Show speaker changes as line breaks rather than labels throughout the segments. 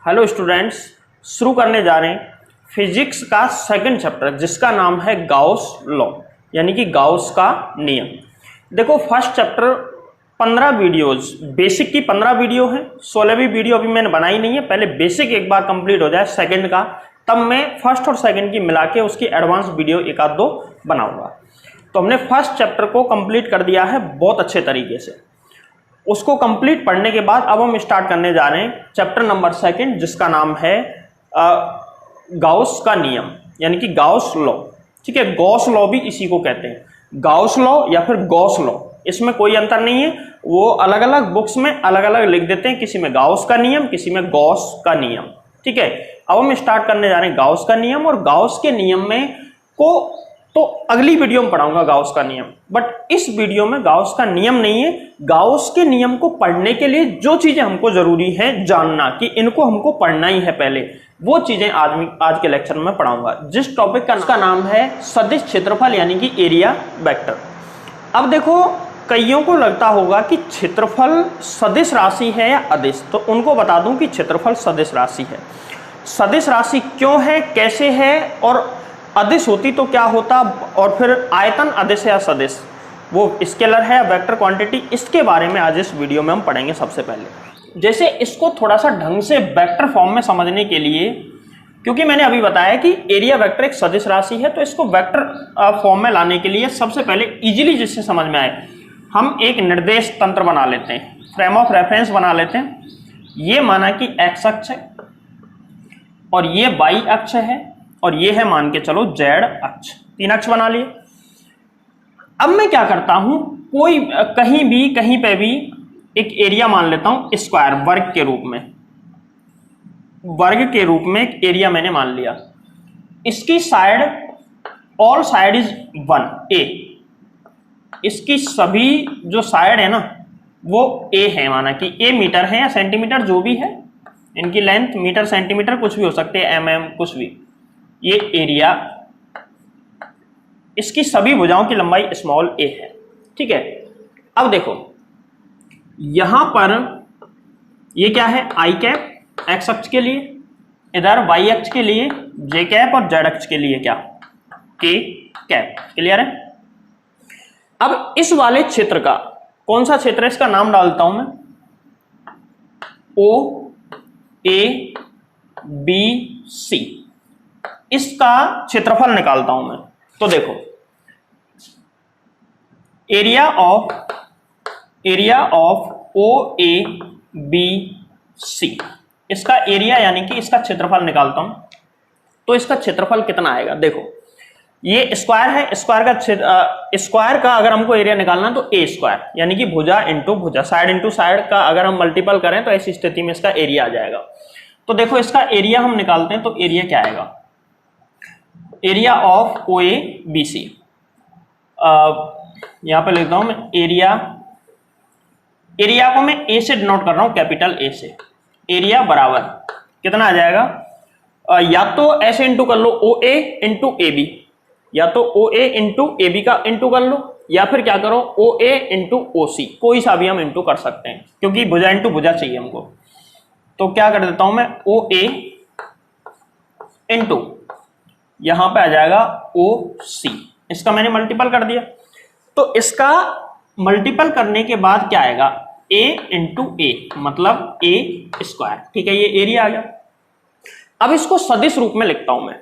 Hello students, शुरू करने जा रहे हैं फिजिक्स का सेकंड चैप्टर जिसका नाम है गाउस लॉ यानी कि गाउस का नियम। देखो फर्स्ट चैप्टर 15 वीडियोस, बेसिक की 15 वीडियो है, 16वीं वीडियो अभी मैंने बनाई नहीं है। पहले बेसिक एक बार कंप्लीट हो जाए सेकंड का, तब मैं फर्स्ट और सेकंड की मिला के उसकी एडवांस वीडियो एक आध दो बनाऊंगा। तो हमने फर्स्ट चैप्टर को कंप्लीट कर दिया है बहुत अच्छे तरीके से। उसको कंप्लीट पढ़ने के बाद अब हम स्टार्ट करने जा रहे हैं चैप्टर नंबर सेकंड जिसका नाम है गाउस का नियम यानी कि गाउस लॉ। ठीक है, गॉस लॉ भी इसी को कहते हैं, गाउस लॉ या फिर गॉस लॉ, इसमें कोई अंतर नहीं है। वो अलग अलग बुक्स में अलग अलग लिख देते हैं, किसी में गाउस का नियम, किसी में गॉस का नियम। ठीक है, अब हम स्टार्ट करने जा रहे हैं गाउस का नियम। और गाउस के नियम में को तो अगली वीडियो में पढ़ाऊंगा गाउस का नियम, बट इस वीडियो में गाउस का नियम नहीं है। गाउस के नियम को पढ़ने के लिए जो चीजें हमको जरूरी है जानना कि इनको हमको पढ़ना ही है पहले, वो चीजें आज के लेक्चर में पढ़ाऊंगा। जिस टॉपिक का नाम है सदिश क्षेत्रफल यानी कि एरिया वेक्टर। अब देखो, कईयों को लगता होगा कि क्षेत्रफल सदिश राशि है या अदिश, तो उनको बता दूं कि क्षेत्रफल सदिश राशि है। सदिश राशि क्यों है, कैसे है, और अदिश होती तो क्या होता, और फिर आयतन अदिश या सदिश, वो स्केलर है या वेक्टर क्वांटिटी, इसके बारे में आज इस वीडियो में हम पढ़ेंगे। सबसे पहले जैसे इसको थोड़ा सा ढंग से वेक्टर फॉर्म में समझने के लिए, क्योंकि मैंने अभी बताया कि एरिया वेक्टर एक सदिश राशि है, तो इसको वेक्टर फॉर्म में लाने के लिए सबसे पहले इजीली जिससे समझ में आए हम एक निर्देश तंत्र बना लेते हैं, फ्रेम ऑफ रेफरेंस बना लेते हैं। ये माना कि एक्स अक्ष है और ये वाई अक्ष है और ये है मान के चलो जेड अक्ष, तीन अक्ष बना लिए। अब मैं क्या करता हूं, कोई कहीं पे भी एक एरिया मान लेता हूं स्क्वायर, वर्ग के रूप में एक एरिया मैंने मान लिया। इसकी साइड, ऑल साइड इज 1 ए, इसकी सभी जो साइड है ना वो ए है, माना कि ए मीटर है या सेंटीमीटर जो भी है, इनकी लेंथ मीटर सेंटीमीटर कुछ भी हो सकते हैं, mm कुछ भी। ये एरिया, इसकी सभी भुजाओं की लंबाई स्मॉल ए है। ठीक है, अब देखो यहां पर ये क्या है, आई कैप एक्स अक्ष के लिए, इधर वाई अक्ष के लिए जे कैप और जेड अक्ष के लिए क्या के कैप। क्लियर है? अब इस वाले क्षेत्र का कौन सा क्षेत्र है, इसका नाम डालता हूं मैं ओ ए बी सी, इसका क्षेत्रफल निकालता हूं मैं। तो देखो area of O A B C, इसका एरिया यानी कि इसका क्षेत्रफल निकालता हूं। तो इसका क्षेत्रफल कितना आएगा, देखो ये स्क्वायर है, स्क्वायर का अगर हमको एरिया निकालना तो ए स्क्वायर यानी कि भुजा इंटू भुजा, साइड इंटू साइड का अगर हम मल्टीपल करें तो ऐसी स्थिति में इसका एरिया आ जाएगा। तो देखो इसका एरिया हम निकालते हैं, तो एरिया क्या आएगा, area of O A B C, यहां पर लिखता हूं मैं एरिया को मैं ए से डिनोट कर रहा हूं, कैपिटल ए से। एरिया बराबर कितना आ जाएगा, या तो ऐसे इंटू कर लो ओ ए इंटू ए बी, या तो ओ ए इंटू ए बी का इंटू कर लो, या फिर क्या करो ओ ए इंटू ओ सी, कोई सा भी हम इंटू कर सकते हैं क्योंकि भुजा इंटू भुजा चाहिए हमको। तो क्या कर देता हूं मैं, ओ ए इंटू यहां पे आ जाएगा ओ सी, इसका मैंने मल्टीपल कर दिया। तो इसका मल्टीपल करने के बाद क्या आएगा, ए इंटू ए मतलब ए स्क्वायर। ठीक है, ये एरिया आ गया। अब इसको सदिश रूप में लिखता हूं मैं।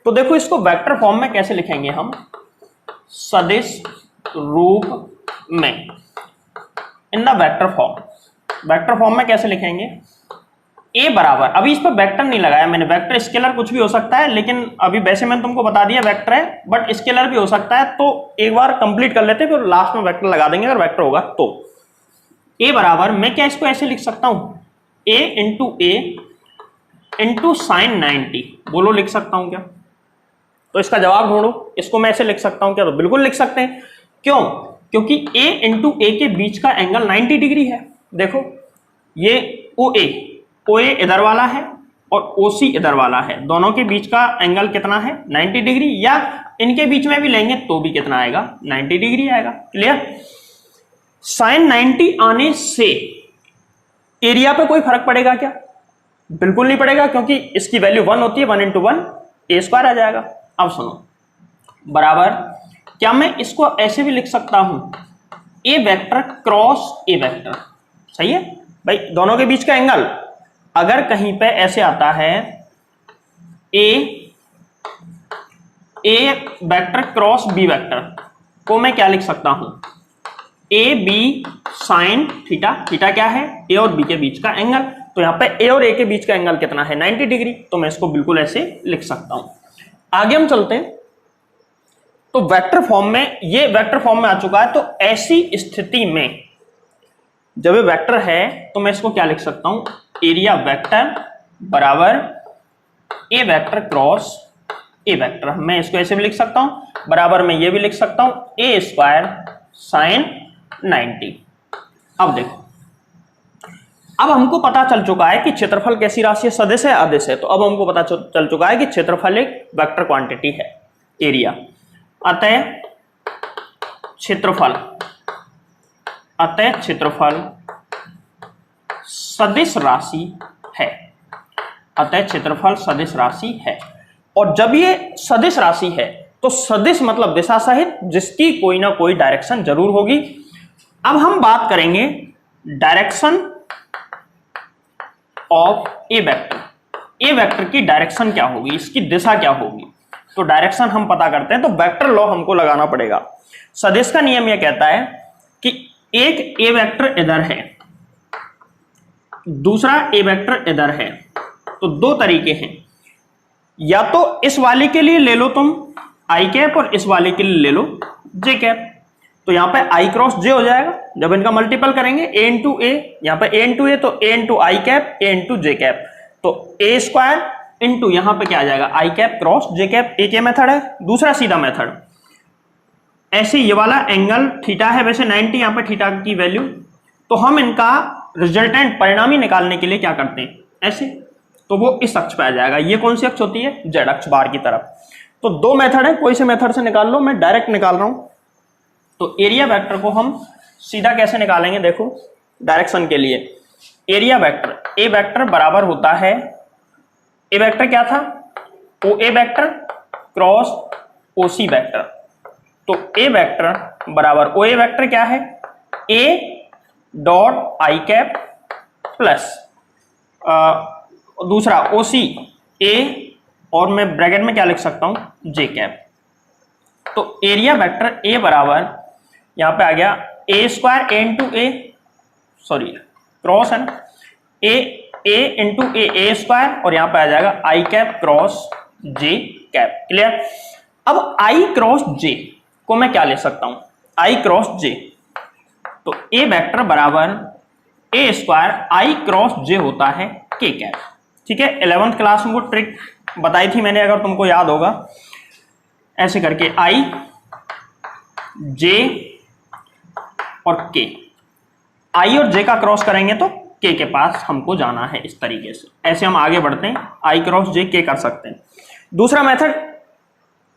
तो देखो इसको वेक्टर फॉर्म में कैसे लिखेंगे हम, सदिश रूप में, इन द वेक्टर फॉर्म में कैसे लिखेंगे, ए बराबर, अभी इस पर वेक्टर नहीं लगाया मैंने, वेक्टर स्केलर कुछ भी हो सकता है, लेकिन अभी वैसे मैंने तुमको बता दिया वेक्टर है, बट स्केलर भी हो सकता है। तो एक बार कंप्लीट कर लेते हैं, फिर लास्ट में वेक्टर लगा देंगे अगर वेक्टर होगा तो। ए बराबर, मैं क्या इसको ऐसे लिख सकता हूं, ए इंटू साइन 90, बोलो लिख सकता हूं क्या? तो इसका जवाब ढूंढो, इसको मैं ऐसे लिख सकता हूं क्या? तो बिल्कुल लिख सकते हैं। क्यों? क्योंकि ए इंटू ए के बीच का एंगल 90 डिग्री है। देखो ये ओ ए इधर वाला है और ओ सी इधर वाला है, दोनों के बीच का एंगल कितना है, 90 डिग्री, या इनके बीच में भी लेंगे तो भी कितना आएगा, 90 डिग्री आएगा। क्लियर? साइन 90 आने से एरिया पे कोई फर्क पड़ेगा क्या? बिल्कुल नहीं पड़ेगा, क्योंकि इसकी वैल्यू 1 होती है, 1 इंटू 1 ए स्क्वायर आ जाएगा। अब सुनो, बराबर, क्या मैं इसको ऐसे भी लिख सकता हूं, ए वेक्टर क्रॉस ए वेक्टर, सही है भाई, दोनों के बीच का एंगल अगर कहीं पे ऐसे आता है A vector cross B vector, को मैं क्या लिख सकता हूं, A B sine theta, theta क्या है, ए और बी के बीच का एंगल, तो यहां पे ए और ए के बीच का एंगल कितना है, 90 डिग्री, तो मैं इसको बिल्कुल ऐसे लिख सकता हूं। आगे हम चलते हैं, तो वेक्टर फॉर्म में, ये वेक्टर फॉर्म में आ चुका है, तो ऐसी स्थिति में जब ये वेक्टर है तो मैं इसको क्या लिख सकता हूं, एरिया वेक्टर बराबर ए वेक्टर क्रॉस ए वेक्टर, मैं इसको ऐसे भी लिख सकता हूं, बराबर में ये भी लिख सकता हूं ए स्क्वायर साइन 90। अब देखो, अब हमको पता चल चुका है कि क्षेत्रफल कैसी राशि है, सदिश है, अदिश है, तो अब हमको पता चल चुका है कि क्षेत्रफल एक वेक्टर क्वांटिटी है, एरिया, अतः क्षेत्रफल सदिश राशि है, अतः क्षेत्रफल सदिश राशि है। और जब ये सदिश राशि है तो सदिश मतलब दिशा सहित, जिसकी कोई ना कोई डायरेक्शन जरूर होगी। अब हम बात करेंगे direction of A vector, A vector की डायरेक्शन क्या होगी, इसकी दिशा क्या होगी, तो डायरेक्शन हम पता करते हैं, तो वेक्टर लॉ हमको लगाना पड़ेगा। सदिश का नियम यह कहता है कि एक ए वेक्टर इधर है, दूसरा ए वेक्टर इधर है, तो दो तरीके हैं, या तो इस वाले के लिए ले लो तुम आई कैप और इस वाले के लिए ले लो जे कैप, तो यहां पे आई क्रॉस जे हो जाएगा, जब इनका मल्टीपल करेंगे ए इंटू ए, यहां पे ए इंटू ए, तो ए इंटू आई कैप, ए इंटू जे कैप, तो ए स्क्वायर इंटू यहां पे क्या आ जाएगा, आई कैप क्रॉस जे कैप, एक ये मेथड है। दूसरा सीधा मेथड, ऐसे ये वाला एंगल थीटा है वैसे 90, यहां पे थीटा की वैल्यू, तो हम इनका रिजल्टेंट परिणामी निकालने के लिए क्या करते हैं, ऐसे, तो वो इस अक्ष पे आ जाएगा। ये कौन सी अक्ष होती है, जेड अक्ष, बाहर की तरफ। तो दो मेथड है, कोई से मेथड से निकाल लो, मैं डायरेक्ट निकाल रहा हूं। तो एरिया वेक्टर को हम सीधा कैसे निकालेंगे, देखो डायरेक्शन के लिए, एरिया वेक्टर, ए वेक्टर बराबर होता है, ए वेक्टर क्या था, ओ ए वेक्टर क्रॉस ओ सी वेक्टर, तो ए वेक्टर बराबर ओ ए वेक्टर क्या है, ए डॉट आई कैप प्लस दूसरा ओ सी ए, और मैं ब्रैकेट में क्या लिख सकता हूं, जे कैप। तो एरिया वेक्टर ए बराबर यहां पे आ गया ए स्क्वायर ए इंटू ए, सॉरी क्रॉस है ना, ए इंटू ए स्क्वायर, और यहां पे आ जाएगा आई कैप क्रॉस जे कैप, क्लियर। अब आई क्रॉस जे को मैं क्या ले सकता हूं, आई क्रॉस जे, तो ए वेक्टर बराबर ए स्क्वायर आई क्रॉस जे होता है के कैप, ठीक है। 11th क्लास में वो ट्रिक बताई थी मैंने, अगर तुमको याद होगा, ऐसे करके आई जे और के, आई और जे का क्रॉस करेंगे तो के के पास हमको जाना है, इस तरीके से ऐसे हम आगे बढ़ते हैं, आई क्रॉस जे के कर सकते हैं। दूसरा मेथड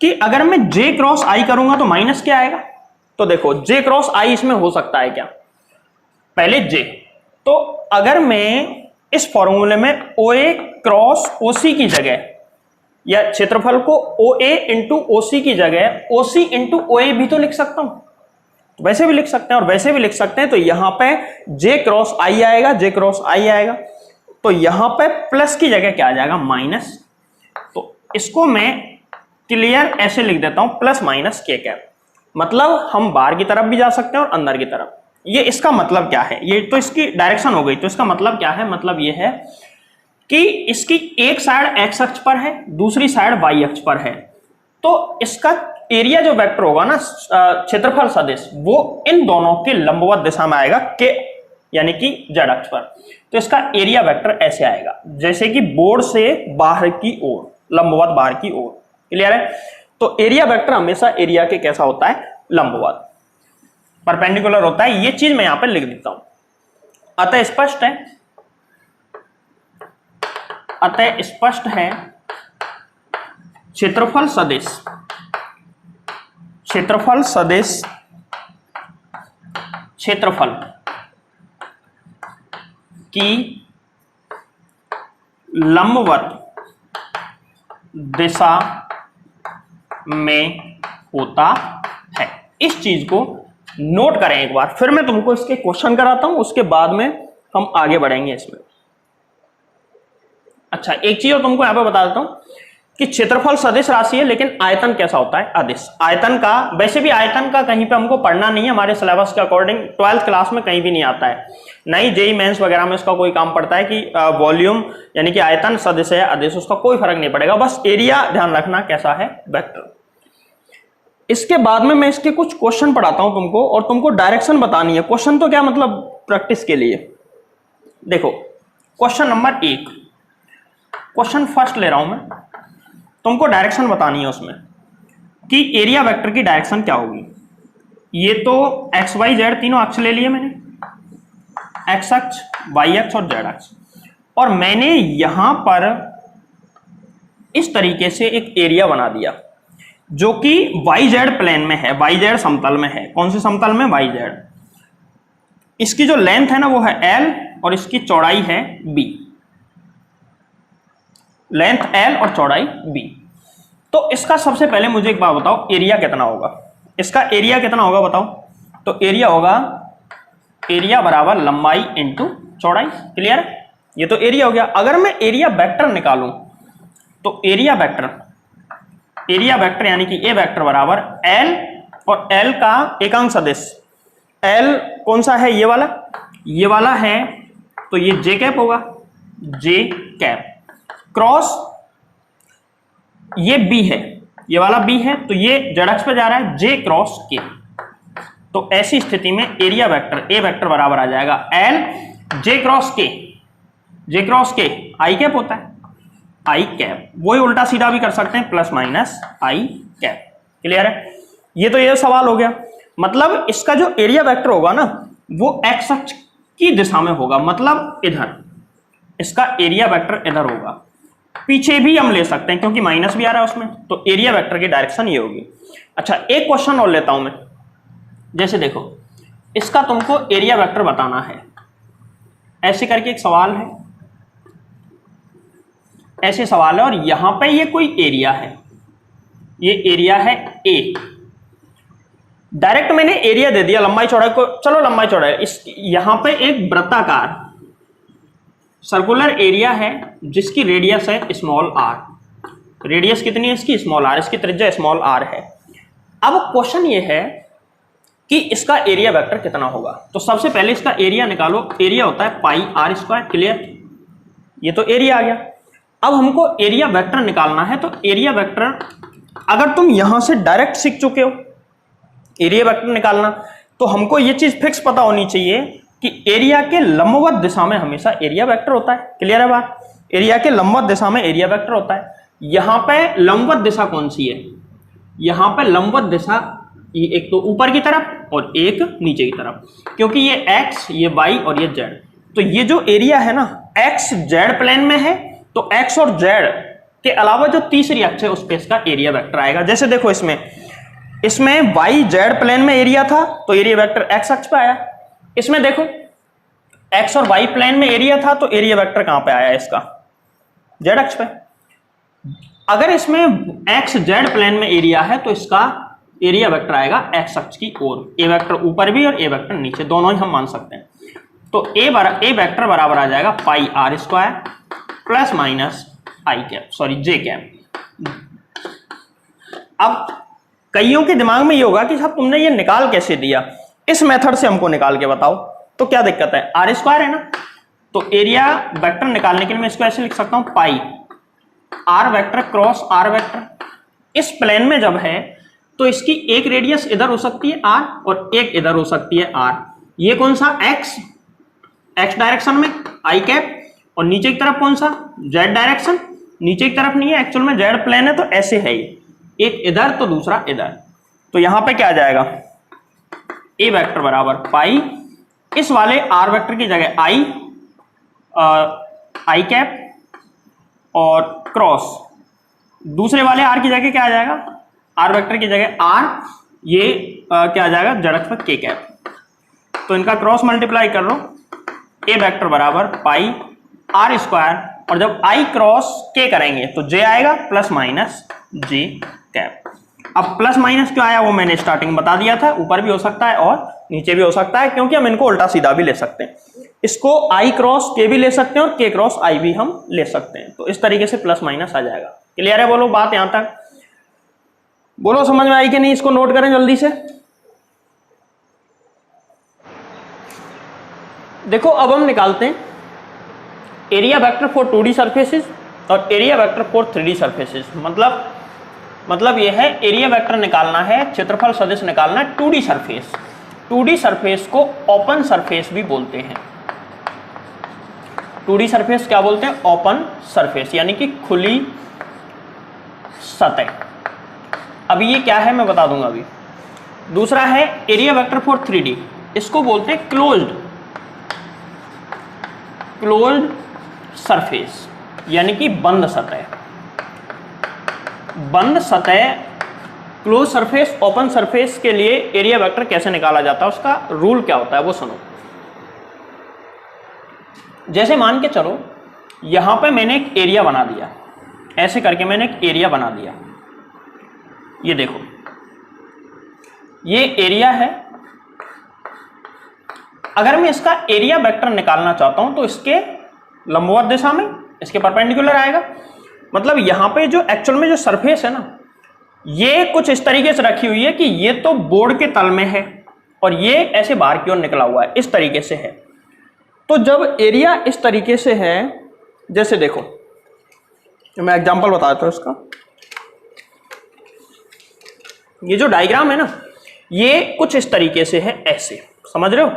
कि अगर मैं जे क्रॉस आई करूंगा तो माइनस क्या आएगा, तो देखो जे क्रॉस आई इसमें हो सकता है क्या, पहले जे, तो अगर मैं इस फॉर्मूले में ओ ए क्रॉस ओ सी की जगह, या क्षेत्रफल को ओ ए इंटू ओ सी की जगह ओ सी इंटू ओ ए भी तो लिख सकता हूं, तो वैसे भी लिख सकते हैं और वैसे भी लिख सकते हैं, तो यहां पे जे क्रॉस आई आएगा, जे क्रॉस आई आएगा, तो यहां पे प्लस की जगह क्या आ जाएगा, माइनस, तो इसको मैं क्लियर ऐसे लिख देता हूं, प्लस माइनस के कैप, मतलब हम बाहर की तरफ भी जा सकते हैं और अंदर की तरफ। ये इसका मतलब क्या है, ये तो इसकी डायरेक्शन हो गई, तो इसका मतलब क्या है, मतलब ये है कि इसकी एक साइड एक्स अक्ष पर है, दूसरी साइड वाई अक्ष पर है, तो इसका एरिया जो वेक्टर होगा ना, क्षेत्रफल सदिश, वो इन दोनों के लंबवत दिशा में आएगा, के यानी कि जेड अक्ष पर, तो इसका एरिया वेक्टर ऐसे आएगा, जैसे कि बोर्ड से बाहर की ओर, लंबवत बाहर की ओर, क्लियर है। तो एरिया वेक्टर हमेशा एरिया के कैसा होता है, लंबवत, परपेंडिकुलर होता है, ये चीज मैं यहां पर लिख देता हूं। अतः स्पष्ट है, क्षेत्रफल सदिश क्षेत्रफल की लंबवत दिशा में होता है। इस चीज को नोट करें एक बार, फिर मैं तुमको इसके क्वेश्चन कराता हूं, उसके बाद में हम आगे बढ़ेंगे इसमें। अच्छा, एक चीज और तुमको यहां पे बता देता हूं कि क्षेत्रफल सदिश राशि है, लेकिन आयतन कैसा होता है? अदिश। आयतन का, वैसे भी आयतन का कहीं पे हमको पढ़ना नहीं है, हमारे सिलेबस के अकॉर्डिंग 12th क्लास में कहीं भी नहीं आता है, नहीं जेई मेंस वगैरह में इसका कोई काम पड़ता है कि वॉल्यूम यानी कि आयतन सदिश है अदिश, उसका कोई फर्क नहीं पड़ेगा, बस एरिया ध्यान रखना कैसा है, वेक्टर। इसके बाद में मैं इसके कुछ क्वेश्चन पढ़ाता हूं तुमको, और तुमको डायरेक्शन बतानी है। क्वेश्चन तो क्या मतलब प्रैक्टिस के लिए। देखो क्वेश्चन नंबर 1, क्वेश्चन फर्स्ट ले रहा हूं मैं, तुमको डायरेक्शन बतानी है उसमें कि एरिया वेक्टर की डायरेक्शन क्या होगी। ये तो एक्स वाई जेड तीनों अक्ष ले लिए मैंने, एक्स अक्ष, वाई अक्ष और जेड अक्ष, और मैंने यहां पर इस तरीके से एक एरिया बना दिया जो कि वाई जेड प्लेन में है, वाई जेड समतल में है। कौन से समतल में? Y Z. इसकी जो लेंथ है ना वो है एल और इसकी चौड़ाई है बी, लेंथ एल और चौड़ाई बी। तो इसका सबसे पहले मुझे एक बात बताओ, एरिया कितना होगा? इसका एरिया कितना होगा बताओ? तो एरिया होगा, एरिया बराबर लंबाई इंटू चौड़ाई। क्लियर है? ये तो एरिया हो गया। अगर मैं एरिया वेक्टर निकालूं तो एरिया वेक्टर यानी कि ए वेक्टर बराबर एल, और एल का एकांक सदिश एल कौन सा है? ये वाला है, तो ये जे कैप होगा, जे कैप क्रॉस ये बी है, ये वाला बी है, तो ये जेड अक्ष पे जा रहा है, जे क्रॉस के। तो ऐसी स्थिति में एरिया वेक्टर ए वेक्टर बराबर आ जाएगा एल जे क्रॉस के, जे क्रॉस के आई कैप होता है, आई कैप। वही उल्टा सीधा भी कर सकते हैं, plus minus i cap. Clear है? ये तो ये सवाल हो गया। मतलब इसका जो एरिया वेक्टर होगा ना वो एक्स अक्ष की दिशा में होगा, मतलब इधर इसका एरिया वेक्टर इधर होगा। पीछे भी हम ले सकते हैं क्योंकि माइनस भी आ रहा है उसमें, तो एरिया वेक्टर की डायरेक्शन ये होगी। अच्छा, एक क्वेश्चन और लेता हूं मैं। जैसे देखो, इसका तुमको एरिया वेक्टर बताना है, ऐसे करके एक सवाल है, ऐसे सवाल है, और यहां पे ये कोई एरिया है, ये एरिया है ए। डायरेक्ट मैंने एरिया दे दिया, लंबाई चौड़ाई को, चलो लंबाई चौड़ाई, इस यहां पे एक वृत्ताकार सर्कुलर एरिया है जिसकी रेडियस है स्मॉल आर। रेडियस कितनी है इसकी? Small r. इसकी त्रिज्या स्मॉल आर है। अब क्वेश्चन ये है कि इसका एरिया वेक्टर कितना होगा। तो सबसे पहले इसका एरिया निकालो, एरिया होता है पाई आर स्क्वायर। क्लियर? ये तो एरिया आ गया। अब हमको एरिया वेक्टर निकालना है, तो एरिया वेक्टर अगर तुम यहां से डायरेक्ट सीख चुके हो एरिया वेक्टर निकालना, तो हमको ये चीज फिक्स पता होनी चाहिए कि एरिया के लंबवत दिशा में हमेशा एरिया वेक्टर होता है। क्लियर है बात? एरिया के लंबवत दिशा में एरिया वेक्टर होता है। यहां पे लंबवत दिशा कौन सी है? यहां पे लंबवत दिशा एक तो ऊपर की तरफ और एक नीचे की तरफ, क्योंकि ये एक्स, ये वाई और ये जेड। तो ये जो एरिया है ना एक्स जेड प्लेन में है, तो एक्स और जेड के अलावा जो तीसरी अक्ष है उस पे इसका एरिया वेक्टर आएगा। जैसे देखो इसमें वाई जेड प्लेन में एरिया था तो एरिया वेक्टर एक्स अक्ष पे आया। इसमें देखो एक्स और वाई प्लेन में एरिया था तो एरिया वेक्टर कहां पे आया इसका? जेड अक्ष पे। अगर इसमें एक्स जेड प्लेन में एरिया है तो इसका एरिया वेक्टर आएगा एक्स अक्ष की ओर। ए वेक्टर ऊपर भी और ए वेक्टर नीचे, दोनों ही हम मान सकते हैं। तो ए वेक्टर बराबर आ जाएगा pi r square plus minus i cap, sorry j cap. अब कईयों के दिमाग में ये होगा कि साहब तुमने ये निकाल कैसे दिया? इस मेथड से हमको निकाल के बताओ। तो क्या दिक्कत है? आर स्क्वायर है ना, तो एरिया वेक्टर निकालने के लिए मैं इसको ऐसे लिख सकता हूं, pi r vector cross r vector. इस प्लेन में जब है तो इसकी एक रेडियस इधर हो सकती है आर और एक इधर हो सकती है आर। ये कौन सा? एक्स डायरेक्शन में आई कैप, और नीचे की तरफ कौन सा? Z direction. नीचे की तरफ नहीं है, एक्चुअल में जेड प्लेन है तो ऐसे है ये, एक इधर तो दूसरा इधर। तो यहां पे क्या आ जाएगा? ए वेक्टर बराबर पाई, इस वाले आर वेक्टर की जगह आई कैप और क्रॉस, दूसरे वाले आर की जगह क्या आ जाएगा? आर वेक्टर की जगह आर, ये क्या आ जाएगा? जेड अक्ष पर के कैप। तो इनका क्रॉस मल्टीप्लाई कर लो, ए वेक्टर बराबर पाई आर स्क्वायर और जब i क्रॉस k करेंगे तो j आएगा प्लस माइनस j कैप। अब प्लस माइनस क्यों आया वो मैंने स्टार्टिंग में बता दिया था, ऊपर भी हो सकता है और नीचे भी हो सकता है, क्योंकि हम इनको उल्टा सीधा भी ले सकते हैं। इसको i क्रॉस k भी ले सकते हैं और k क्रॉस i भी हम ले सकते हैं। तो इस तरीके से प्लस माइनस आ जाएगा। क्लियर है? बोलो बात यहां तक, बोलो समझ में आई कि नहीं? इसको नोट करें जल्दी से। देखो अब हम निकालते हैं area vector for 2D surfaces और area vector for 3D surfaces. मतलब यह है एरिया वेक्टर निकालना है, क्षेत्रफल सदिश निकालना है 2D सर्फेस। 2D सर्फेस को ओपन सरफेस भी बोलते हैं। 2D सर्फेस क्या बोलते हैं? ओपन सरफेस, यानी कि खुली सतह। अभी ये क्या है मैं बता दूंगा अभी। दूसरा है एरिया वेक्टर फॉर 3D, इसको बोलते हैं क्लोज्ड सरफेस, यानी कि बंद सतह। बंद सतह, क्लोज सरफेस, ओपन सरफेस के लिए एरिया वेक्टर कैसे निकाला जाता है, उसका रूल क्या होता है वो सुनो। जैसे मान के चलो यहां पे मैंने एक एरिया बना दिया, ऐसे करके मैंने एक एरिया बना दिया। ये देखो ये एरिया है। अगर मैं इसका एरिया वेक्टर निकालना चाहता हूं तो इसके लंबवत दिशा में, इसके परपेंडिकुलर आएगा। मतलब यहां पे जो एक्चुअल में जो सरफेस है ना, ये कुछ इस तरीके से रखी हुई है कि ये तो बोर्ड के तल में है और ये ऐसे बाहर की ओर निकला हुआ है, इस तरीके से है। तो जब एरिया इस तरीके से है, जैसे देखो मैं एग्जांपल बताता हूं इसका। ये जो डायग्राम है ना, ये कुछ इस तरीके से है, ऐसे, समझ रहे हो?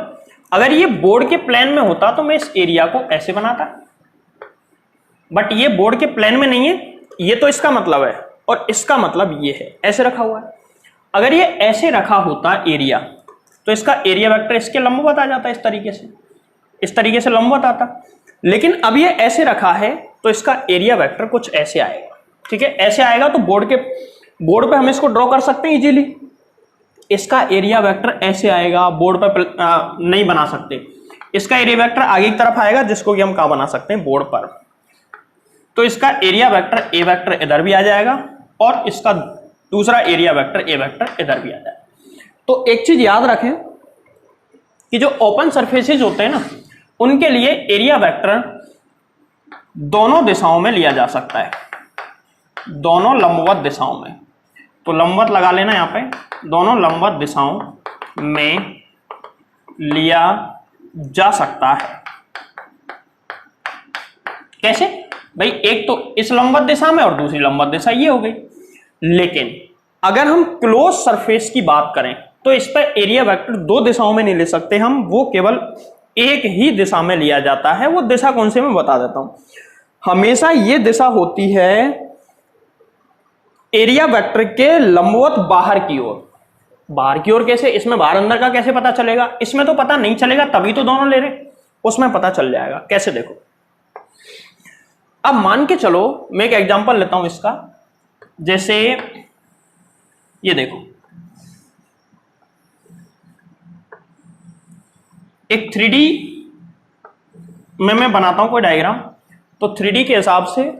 अगर ये बोर्ड के प्लेन में होता तो मैं इस एरिया को ऐसे बनाता, बट ये बोर्ड के प्लेन में नहीं है। ये तो इसका मतलब है और इसका मतलब ये है, ऐसे रखा हुआ है। अगर ये ऐसे रखा होता एरिया, तो इसका एरिया वेक्टर इसके लंबवत आ जाता, इस तरीके से लंबवत आता। लेकिन अब ये ऐसे रखा है तो इसका एरिया वेक्टर कुछ ऐसे आएगा। ठीक है, ऐसे आएगा तो बोर्ड पे हम इसको ड्रॉ कर सकते हैं इजीली। इसका एरिया वेक्टर ऐसे आएगा, बोर्ड पर नहीं बना सकते। इसका एरिया वेक्टर आगे की तरफ आएगा, जिसको कि हम कहां बना सकते हैं? बोर्ड पर। तो इसका एरिया वेक्टर ए वेक्टर इधर भी आ जाएगा और इसका दूसरा एरिया वेक्टर ए वेक्टर इधर भी आ जाएगा। तो एक चीज याद रखें कि जो ओपन सरफेसेज होते हैं ना, उनके लिए एरिया वेक्टर दोनों दिशाओं में लिया जा सकता है, दोनों लंबवत दिशाओं में। तो लंबवत लगा लेना यहां पे, दोनों लंबवत दिशाओं में लिया जा सकता है। कैसे भाई? एक तो इस लंबवत दिशा में और दूसरी लंबवत दिशा ये हो गई। लेकिन अगर हम क्लोज सरफेस की बात करें तो इस पर एरिया वेक्टर दो दिशाओं में नहीं ले सकते हम, वो केवल एक ही दिशा में लिया जाता है। वो दिशा कौन सी मैं बता देता हूं। हमेशा ये दिशा होती है एरिया वेक्टर के लंबवत बाहर की ओर। बाहर की ओर कैसे? इसमें बाहर अंदर का कैसे पता चलेगा? इसमें तो पता नहीं चलेगा, तभी तो दोनों ले रहे। उसमें पता चल जाएगा। कैसे? देखो, अब मान के चलो मैं एक एग्जांपल लेता हूं इसका। जैसे ये देखो, एक 3D में मैं बनाता हूं कोई डायग्राम। तो 3D के हिसाब से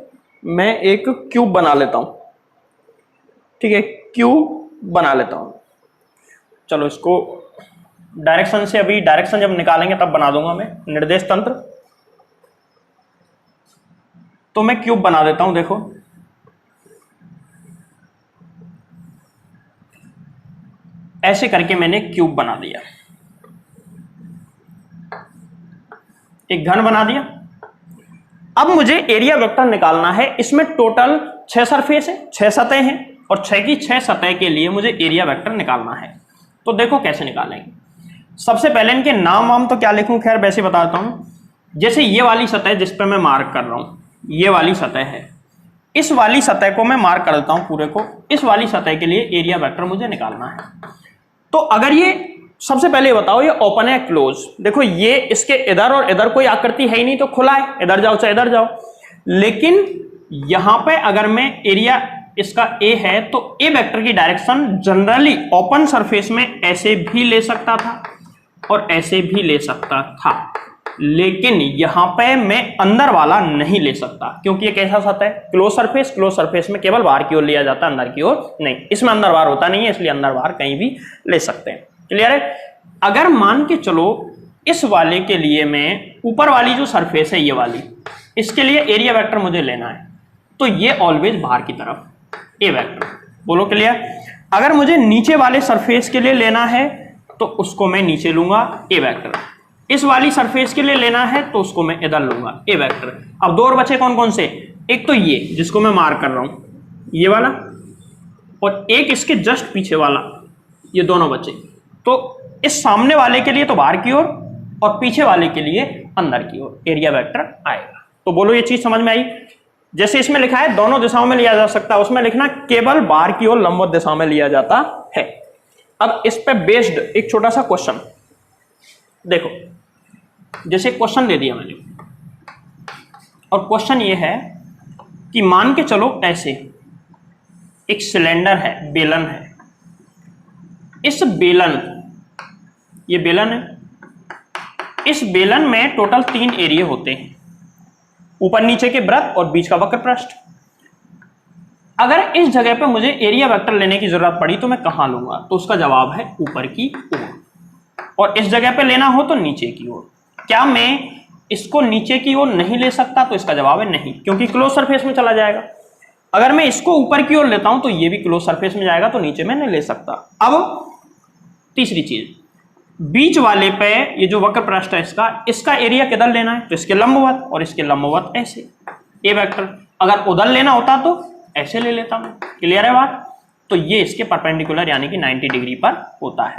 मैं एक क्यूब बना लेता हूं। ठीक है, क्यूब बना लेता हूं। चलो इसको डायरेक्शन से, अभी डायरेक्शन जब निकालेंगे तब बना दूंगा मैं, निर्देश तंत्र। तो मैं क्यूब बना देता हूं। देखो ऐसे करके मैंने क्यूब बना दिया, एक घन बना दिया। अब मुझे एरिया वेक्टर निकालना है। इसमें टोटल 6 सरफेस है, 6 सतह हैं और 6 की 6 सतह के लिए मुझे एरिया वेक्टर निकालना है। तो देखो कैसे निकालेंगे। सबसे पहले इनके नाम वाम तो क्या लिखूं, खैर वैसे बताता हूं। जैसे ये वाली सतह जिस पे मैं मार्क कर रहा हूं, ये वाली सतह है। इस वाली सतह को मैं मार्क कर देता हूं पूरे को। इस वाली सतह के लिए एरिया वेक्टर मुझे निकालना है। तो अगर ये, सबसे पहले बताओ ये ओपन है क्लोज? देखो ये इसके इधर और इधर कोई आकृति है ही नहीं, तो खुला है, इधर जाओ चाहे इधर जाओ। लेकिन यहां पे अगर मैं एरिया इसका ए है तो ए वेक्टर की डायरेक्शन जनरली ओपन सरफेस में ऐसे भी ले सकता था और ऐसे भी ले सकता था। लेकिन यहां पे मैं अंदर वाला नहीं ले सकता, क्योंकि ये कैसा सतह है, क्लोज सरफेस में केवल बाहर की ओर लिया जाता है, अंदर की ओर नहीं। इसमें अंदर बाहर होता नहीं है, इसलिए अंदर बाहर कहीं भी ले सकते हैं। क्लियर है। अगर मान के चलो इस वाले के लिए मैं ऊपर वाली जो सरफेस है ये वाली, इसके लिए एरिया वेक्टर मुझे लेना है, तो ये ऑलवेज बाहर की तरफ ए वेक्टर। बोलो क्लियर। अगर मुझे नीचे वाले सरफेस के लिए लेना है तो उसको मैं नीचे लूंगा ए वेक्टर। इस वाली सरफेस के लिए लेना है तो उसको मैं इधर लूंगा ए वेक्टर। अब दो और बचे कौन कौन से, एक तो ये जिसको मैं मार्क कर रहा हूं ये वाला, और एक इसके जस्ट पीछे वाला, ये दोनों बचे। तो इस सामने वाले के लिए तो बाहर की ओर और पीछे वाले के लिए अंदर की ओर एरिया वेक्टर आएगा। तो बोलो ये चीज समझ में आई। जैसे इसमें लिखा है दोनों दिशाओं में लिया जा सकता है, उसमें लिखना केवल बाहर की ओर लंबवत दिशा में लिया जाता है। अब इस पे बेस्ड एक छोटा सा क्वेश्चन देखो, जैसे क्वेश्चन दे दिया मैंने, और क्वेश्चन ये है कि मान के चलो ऐसे एक सिलेंडर है, बेलन है, इस बेलन, ये बेलन है, इस बेलन में टोटल 3 एरिया होते हैं, ऊपर नीचे के वृत्त और बीच का वक्र पृष्ठ। अगर इस जगह पे मुझे एरिया वेक्टर लेने की जरूरत पड़ी तो मैं कहां लूंगा, तो उसका जवाब है ऊपर की ओर, और इस जगह पे लेना हो तो नीचे की ओर। क्या मैं इसको नीचे की ओर नहीं ले सकता, तो इसका जवाब है नहीं, क्योंकि क्लोज सरफेस में चला जाएगा। अगर मैं इसको ऊपर की ओर लेता हूं तो ये भी क्लोज सरफेस में जाएगा, तो नीचे में नहीं ले सकता। अब तीसरी चीज, बीच वाले पे ये जो वक्र पृष्ठ है इसका एरिया किधर लेना है, तो इसके लंबवत, और इसके लंबवत ऐसे ए वेक्टर। अगर उधर लेना होता तो ऐसे ले लेता हूं। क्लियर है बात। तो ये इसके परपेंडिकुलर यानी कि 90 डिग्री पर होता है।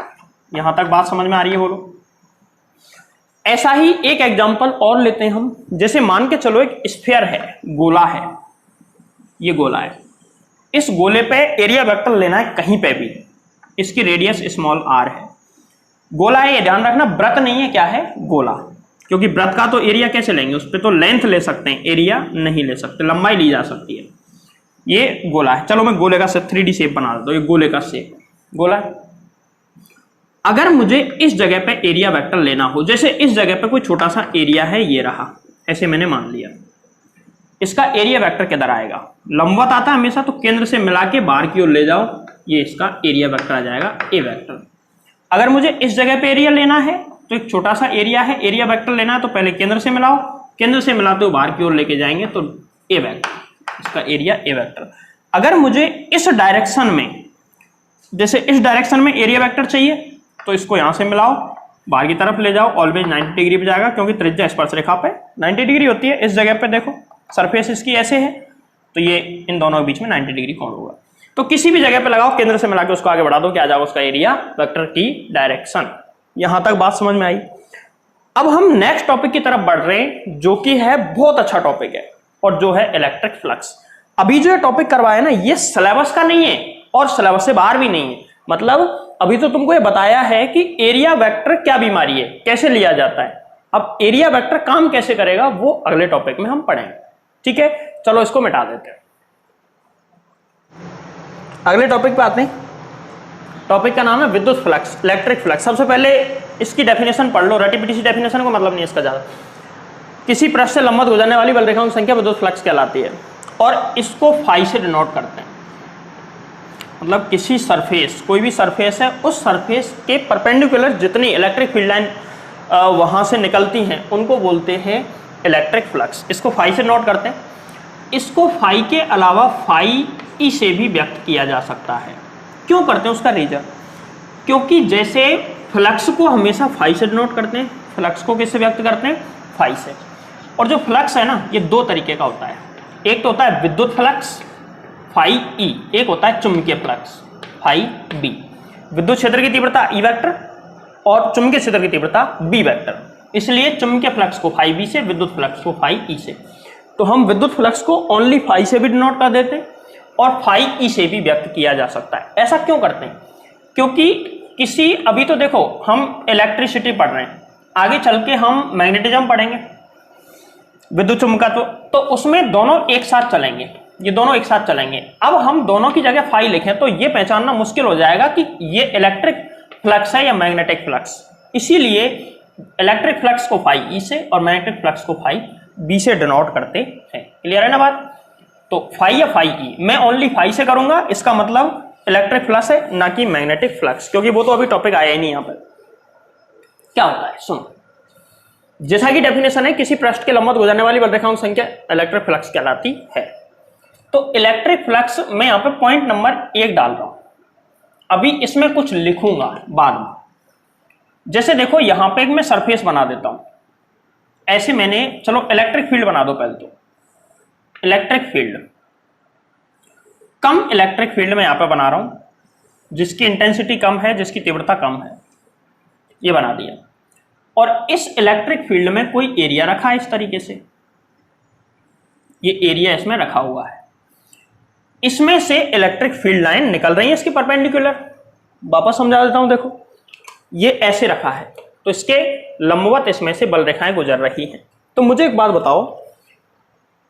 यहां तक बात समझ में आ रही है बोलो। ऐसा ही एक एग्जांपल और लेते हैं हम। जैसे मान के चलो एक स्फीयर है, गोला है, ये गोला है, इस गोले पे एरिया वेक्टर लेना है कहीं पे भी, इसकी रेडियस स्मॉल r है। गोला है, ये ध्यान रखना, वृत्त नहीं है, क्या है, गोला। क्योंकि वृत्त का तो एरिया कैसे लेंगे, उस पर तो लेंथ ले सकते हैं, एरिया नहीं ले सकते, लंबाई ली जा सकती है। ये गोला है, चलो मैं गोले का 3D शेप बना देता हूं, ये गोले का शेप गोला है। अगर मुझे इस जगह पे एरिया वेक्टर लेना हो, जैसे इस जगह पे कोई छोटा सा एरिया है, ये रहा, ऐसे मैंने मान लिया, इसका एरिया वेक्टर किधर आएगा, लंबवत आता है हमेशा, तो केंद्र से मिला के बाहर की ओर ले जाओ, ये इसका एरिया वेक्टर आ जाएगा ए वेक्टर। अगर मुझे इस जगह पे एरिया लेना है तो एक छोटा सा एरिया है, एरिया वेक्टर लेना है तो पहले केंद्र से मिलाओ, केंद्र से मिलाते हो बाहर की ओर लेके जाएंगे तो ए वेक्टर, इसका एरिया ए वेक्टर। अगर मुझे इस डायरेक्शन में, जैसे इस डायरेक्शन में एरिया वेक्टर चाहिए तो इसको यहां से मिलाओ, बाहर की तरफ ले जाओ, ऑलवेज 90 डिग्री पे जाएगा, क्योंकि त्रिज्या स्पर्श रेखा पे 90 डिग्री होती है। इस जगह पे देखो सरफेस इसकी ऐसे है, तो ये इन दोनों के बीच में 90 डिग्री कोण होगा। तो किसी भी जगह पे लगाओ, केंद्र से मिला के उसको आगे बढ़ा दो, क्या आ जाएगा उसका एरिया वेक्टर की डायरेक्शन। यहां तक बात समझ में आई। अब हम नेक्स्ट टॉपिक की तरफ बढ़ रहे हैं, जो कि है बहुत अच्छा टॉपिक है, और जो है इलेक्ट्रिक फ्लक्स। अभी जो टॉपिक करवाया ना, ये सिलेबस का नहीं है और सिलेबस से बाहर भी नहीं है। मतलब अभी तो तुमको ये बताया है कि एरिया वेक्टर क्या बीमारी है, कैसे लिया जाता है। अब एरिया वेक्टर काम कैसे करेगा वो अगले टॉपिक में हम पढ़ेंगे। ठीक है, चलो इसको मिटा देते हैं, अगले टॉपिक पे आते हैं। टॉपिक का नाम है विद्युत फ्लक्स, इलेक्ट्रिक फ्लक्स। सबसे पहले इसकी डेफिनेशन पढ़ लो, रटी-पिटी डेफिनेशन को मतलब नहीं इसका ज्यादा। किसी पृष्ठ से लंबवत गुजरने वाली बल रेखाओं की संख्या विद्युत फ्लक्स कहलाती है, और इसको फाई से डिनोट करते हैं। मतलब किसी सरफेस, कोई भी सरफेस है, उस सरफेस के परपेंडिकुलर जितनी इलेक्ट्रिक फील्ड लाइन वहां से निकलती हैं उनको बोलते हैं इलेक्ट्रिक फ्लक्स। इसको फाई से नोट करते हैं। इसको फाई के अलावा फाई ई से भी व्यक्त किया जा सकता है। क्यों करते हैं उसका रीजन, क्योंकि जैसे फ्लक्स को हमेशा फाई से डिनोट करते हैं, फ्लक्स को किससे व्यक्त करते हैं, फाई से। और जो फ्लक्स है ना, ये दो तरीके का होता है। एक तो होता है विद्युत फ्लक्स फाई ई, एक होता है चुंबकीय फ्लक्स फाई बी। विद्युत क्षेत्र की तीव्रता ई वेक्टर और चुंबकीय क्षेत्र की तीव्रता बी वेक्टर, इसलिए चुंबकीय फ्लक्स को फाई बी से, विद्युत फ्लक्स को फाई ई से। तो हम विद्युत फ्लक्स को ओनली फाई से भी डिनोट कर देते हैं और फाई ई से भी व्यक्त किया जा सकता है। ऐसा क्यों करते हैं, क्योंकि किसी, अभी तो देखो हम इलेक्ट्रिसिटी पढ़ रहे हैं, आगे चल के हम मैग्नेटिज्म पढ़ेंगे, विद्युत चुंबकत्व, तो उसमें दोनों एक साथ चलेंगे, ये दोनों एक साथ चलेंगे। अब हम दोनों की जगह फाई लिखें तो ये पहचानना मुश्किल हो जाएगा कि ये इलेक्ट्रिक फ्लक्स है या मैग्नेटिक फ्लक्स। इसीलिए इलेक्ट्रिक फ्लक्स को फाई ई से और मैग्नेटिक फ्लक्स को फाई बी से डिनोट करते हैं। क्लियर है ना बात? तो फाई या फाई ई, मैं ओनली फाई से करूंगा, इसका मतलब इलेक्ट्रिक फ्लक्स है ना कि मैग्नेटिक फ्लक्स, क्योंकि वो तो अभी टॉपिक आया ही नहीं यहां पर। क्या होता है सुनो, जैसा कि डेफिनेशन है, किसी पृष्ठ के लंबवत गुजरने वाली बलरेखाओं की संख्या इलेक्ट्रिक फ्लक्स कहलाती है। तो इलेक्ट्रिक फ्लक्स मैं यहां पे पॉइंट नंबर 1 डाल रहा हूं, अभी इसमें कुछ लिखूंगा बाद में। जैसे देखो यहां पे एक मैं सरफेस बना देता हूं, ऐसे मैंने, चलो इलेक्ट्रिक फील्ड बना दो पहले तो। इलेक्ट्रिक फील्ड, कम इलेक्ट्रिक फील्ड में यहां पे बना रहा हूं, जिसकी इंटेंसिटी कम है, जिसकी तीव्रता कम है, ये बना दिया। और इस इलेक्ट्रिक फील्ड में कोई एरिया रखा है इस तरीके से, ये एरिया इसमें रखा हुआ है, इसमें से इलेक्ट्रिक फील्ड लाइन निकल रही है इसकी परपेंडिकुलर। वापस समझा देता हूं, देखो ये ऐसे रखा है, तो इसके लंबवत इसमें से बल रेखाएं गुजर रही हैं। तो मुझे एक बात बताओ,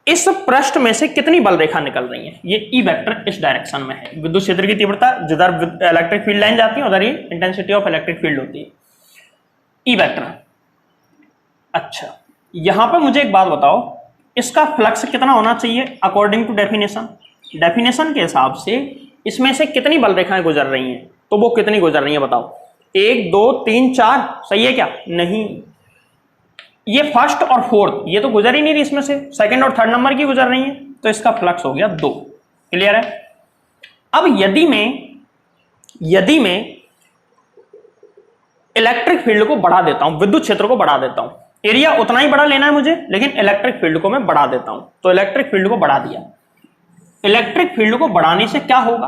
इस पृष्ठ में से कितनी बल रेखा निकल रही है? ये ई वेक्टर इस डायरेक्शन में है, विद्युत क्षेत्र की तीव्रता जिधर इलेक्ट्रिक फील्ड लाइन जाती है उधर ही इंटेंसिटी ऑफ इलेक्ट्रिक फील्ड होती है, ई वेक्टर। अच्छा, यहां पर मुझे एक बात बताओ, इसका फ्लक्स कितना होना चाहिए अकॉर्डिंग टू डेफिनेशन? डेफिनेशन के हिसाब से इसमें से कितनी बल रेखाएं गुजर रही हैं, तो वो कितनी गुजर रही हैं बताओ? 1 2 3 4, सही है क्या? नहीं, ये फर्स्ट और फोर्थ ये तो गुजर ही नहीं रही, इसमें से सेकंड और थर्ड नंबर की गुजर रही है, तो इसका फ्लक्स हो गया 2। क्लियर है? अब यदि मैं इलेक्ट्रिक फील्ड को बढ़ा देता हूं, विद्युत क्षेत्र को बढ़ा देता हूं, एरिया उतना ही बड़ा लेना है मुझे, लेकिन इलेक्ट्रिक फील्ड को मैं बढ़ा देता हूं, तो इलेक्ट्रिक फील्ड को बढ़ा दिया। इलेक्ट्रिक फील्ड को बढ़ाने से क्या होगा?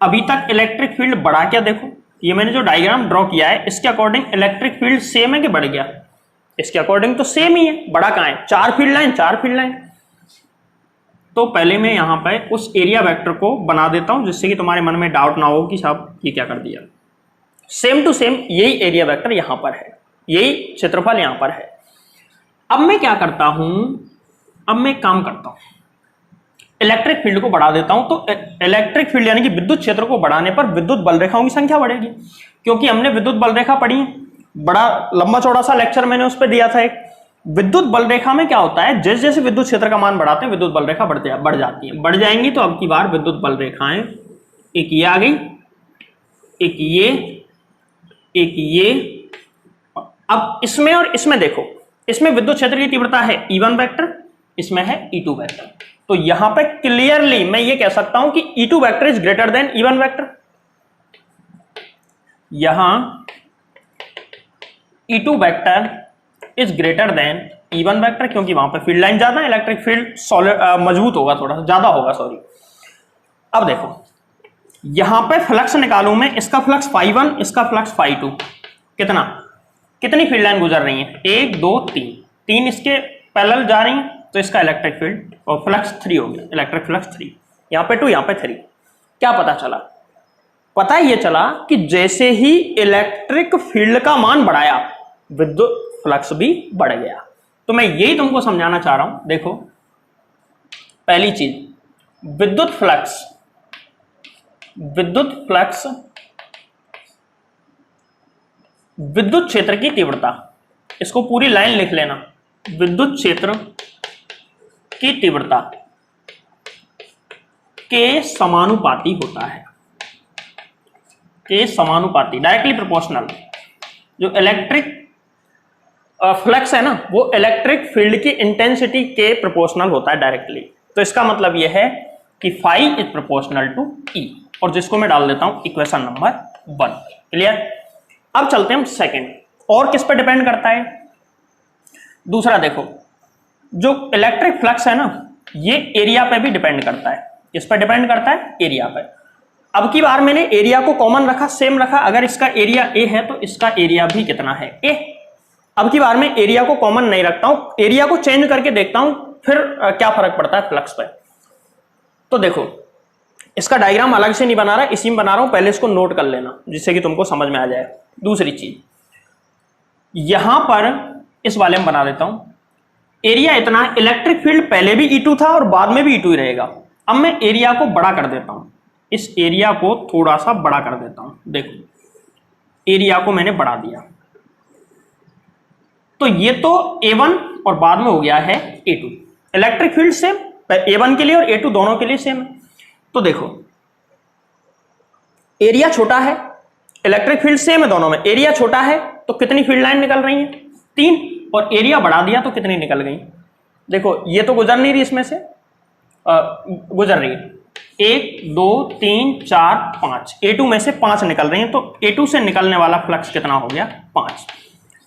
अभी तक इलेक्ट्रिक फील्ड बढ़ा क्या, देखो ये मैंने जो डायग्राम ड्रॉ किया है इसके अकॉर्डिंग इलेक्ट्रिक फील्ड सेम है कि बढ़ गया? इसके अकॉर्डिंग तो सेम ही है, बड़ा कहां है? 4 फील्ड लाइन। तो पहले मैं यहां पे उस एरिया वेक्टर को बना देता हूं, जिससे कि तुम्हारे मन में डाउट ना हो कि साहब ये क्या कर दिया। सेम टू सेम यही एरिया वेक्टर यहां पर है, यही क्षेत्रफल यहां पर है। अब मैं क्या करता हूं, अब मैं काम करता हूं, इलेक्ट्रिक फील्ड को बढ़ा देता हूं, तो इलेक्ट्रिक फील्ड यानी कि विद्युत क्षेत्र को बढ़ाने पर विद्युत बल रेखाओं की संख्या बढ़ेगी, क्योंकि हमने विद्युत बल रेखा पढ़ी है, बड़ा लंबा चौड़ा सा लेक्चर मैंने उस पर दिया था एक। विद्युत बल रेखा में क्या होता है, जैसे जैसे विद्युत क्षेत्र का मान बढ़ाते हैं विद्युत बल रेखा बढ़ जाती है, बढ़ जाएंगी। तो अब की बार विद्युत बल रेखाएं, एक ये आ गई, एक ये, अब इसमें और इसमें देखो, इसमें विद्युत क्षेत्र की तीव्रता है E1 वेक्टर, इसमें है E2 वेक्टर। तो यहां पे क्लियरली मैं ये कह सकता हूं कि E2 vector is greater than E1 vector. यहां E2 vector is greater than E1 vector, क्योंकि वहां पे फील्ड लाइन ज्यादा है, इलेक्ट्रिक फील्ड सॉलिड मजबूत होगा, थोड़ा सा ज्यादा होगा, सॉरी। अब देखो यहां पे फ्लक्स निकालूं मैं, इसका फ्लक्स φ1, इसका फ्लक्स φ2, कितनी फील्ड लाइन गुजर रही है? 1 2 3 इसके पैरेलल जा रही हैं, तो इसका इलेक्ट्रिक फील्ड और फ्लक्स 3 हो गया, इलेक्ट्रिक फ्लक्स 3, यहां पे 2 यहां पे 3। क्या पता चला? पता ये चला कि जैसे ही इलेक्ट्रिक फील्ड का मान बढ़ाया विद्युत फ्लक्स भी बढ़ गया। तो मैं यही तुमको समझाना चाह रहा हूं। देखो पहली चीज, विद्युत फ्लक्स विद्युत क्षेत्र की तीव्रता, इसको पूरी लाइन लिख लेना, विद्युत क्षेत्र की तीव्रता के समानुपाती होता है, के समानुपाती, डायरेक्टली प्रोपोर्शनल। जो इलेक्ट्रिक फ्लक्स है ना, वो इलेक्ट्रिक फील्ड की इंटेंसिटी के प्रोपोर्शनल होता है डायरेक्टली। तो इसका मतलब यह है कि फाई इज प्रोपोर्शनल टू ई, और जिसको मैं डाल देता हूं इक्वेशन नंबर 1। क्लियर? अब चलते हैं हम सेकंड, और किस पर डिपेंड करता है? दूसरा देखो, जो इलेक्ट्रिक फ्लक्स है ना, ये एरिया पे भी डिपेंड करता है। इस पर डिपेंड करता है एरिया पे। अब की बार मैंने एरिया को कॉमन रखा, सेम रखा। अगर इसका एरिया ए है तो इसका एरिया भी कितना है? ए। अब की बार मैं एरिया को कॉमन नहीं रखता हूं, एरिया को चेंज करके देखता हूं फिर क्या फर्क पड़ता है फ्लक्स पे। तो देखो इसका डायग्राम अलग से नहीं बना रहा, इसी में बना रहा हूं, पहले इसको नोट कर लेना जिससे कि तुमको समझ में आ जाए। दूसरी चीज, यहां पर इस वाले में बना देता हूं, एरिया इतना है, इलेक्ट्रिक फील्ड पहले भी E2 था और बाद में भी E2 ही रहेगा। अब मैं एरिया को बड़ा कर देता हूं, इस एरिया को थोड़ा सा बड़ा कर देता हूं। देखो एरिया को मैंने बढ़ा दिया, तो ये तो A1 और बाद में हो गया है A2। Electric field same A1 के लिए और A2 दोनों के लिए सेम है। तो देखो एरिया छोटा है, इलेक्ट्रिक फील्ड सेम है दोनों में, एरिया छोटा है तो कितनी फील्ड लाइन निकल रही है 3, और एरिया बढ़ा दिया तो कितनी निकल गई। देखो ये तो गुजर नहीं रही, इसमें से गुजर रही है 1 2 3 4 5, A2 में से 5 निकल रही है, तो A2 से निकलने वाला फ्लक्स कितना हो गया 5।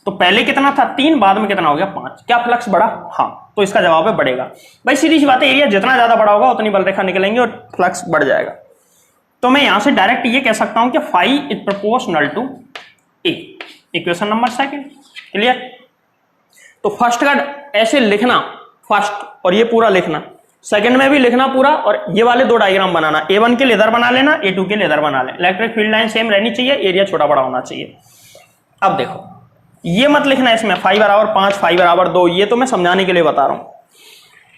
तो पहले कितना था 3, बाद में कितना हो गया 5। क्या फ्लक्स बढ़ा? हाँ, तो इसका जवाब है बढ़ेगा। भाई सीधी सी बात है, एरिया जितना ज्यादा बड़ा होगा उतनी बलरेखा निकलेंगे और फ्लक्स बढ़ जाएगा। तो मैं यहां से डायरेक्ट ये कह सकता हूं कि phi is proportional to A. Equation number 2 clear. तो फर्स्ट का ऐसे लिखना फर्स्ट, और ये पूरा लिखना, सेकंड में भी लिखना पूरा, और ये वाले 2 डायग्राम बनाना, A1 के लिए इधर बना लेना, A2 के लिए इधर बना लेना। इलेक्ट्रिक फील्ड लाइन सेम रहनी चाहिए, एरिया छोटा बड़ा होना चाहिए। अब देखो ये मत लिखना इसमें फाई बराबर 5 फाई बराबर 2, ये तो मैं समझाने के लिए बता रहा हूं।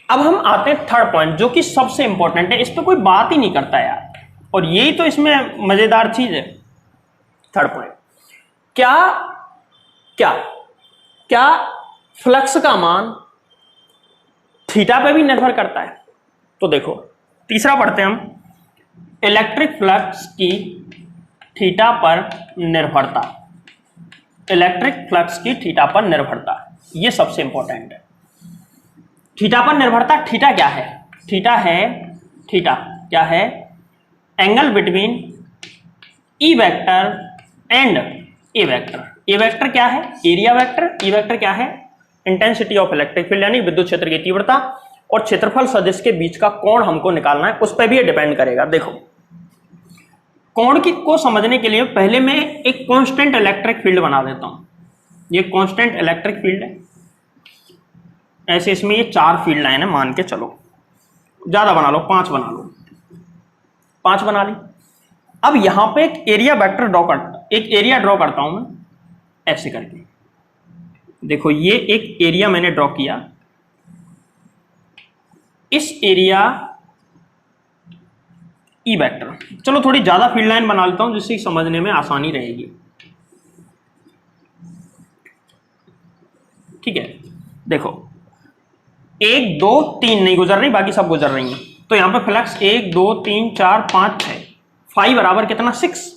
अब हम आते हैं थर्ड पॉइंट, जो कि सबसे इंपॉर्टेंट है, इस पर कोई बात ही नहीं करता यार, और यही तो इसमें मजेदार चीज है। थर्ड पॉइंट, क्या क्या क्या फ्लक्स का मान थीटा पे भी निर्भर करता है? तो देखो तीसरा पढ़ते हैं हम, इलेक्ट्रिक फ्लक्स की थीटा पर निर्भरता। इलेक्ट्रिक फ्लक्स की थीटा पर निर्भरता, ये सबसे इंपॉर्टेंट है। थीटा पर निर्भरता, थीटा क्या है? थीटा क्या है? Angle between E vector and A vector. A vector क्या है? Area vector. ई वेक्टर क्या है? इंटेंसिटी ऑफ इलेक्ट्रिक फील्ड, यानी विद्युत क्षेत्र की तीव्रता, और क्षेत्रफल सदिश के बीच का कोण हमको निकालना है, उस पर भी ये डिपेंड करेगा। देखो कोण की को समझने के लिए पहले मैं एक कांस्टेंट इलेक्ट्रिक फील्ड बना देता हूं। ये कांस्टेंट इलेक्ट्रिक फील्ड है, ऐसे इसमें ये 4 फील्ड लाइन है, मान के चलो, ज्यादा बना लो, 5 बना लो, 5 बना ली। अब यहां पे एक एरिया वेक्टर ड्रॉ करता हूं मैं, ऐसे करके। देखो ये एक एरिया मैंने ड्रॉ किया, इस एरिया ई वेक्टर, चलो थोड़ी ज्यादा फील्ड लाइन बना लेता हूं जिससे समझने में आसानी रहेगी। ठीक है, देखो 1 2 3 नहीं गुजर रही, बाकी सब गुजर रही हैं। तो यहां पे फ्लक्स 1 2 3 4 5 6, फाई बराबर कितना 6।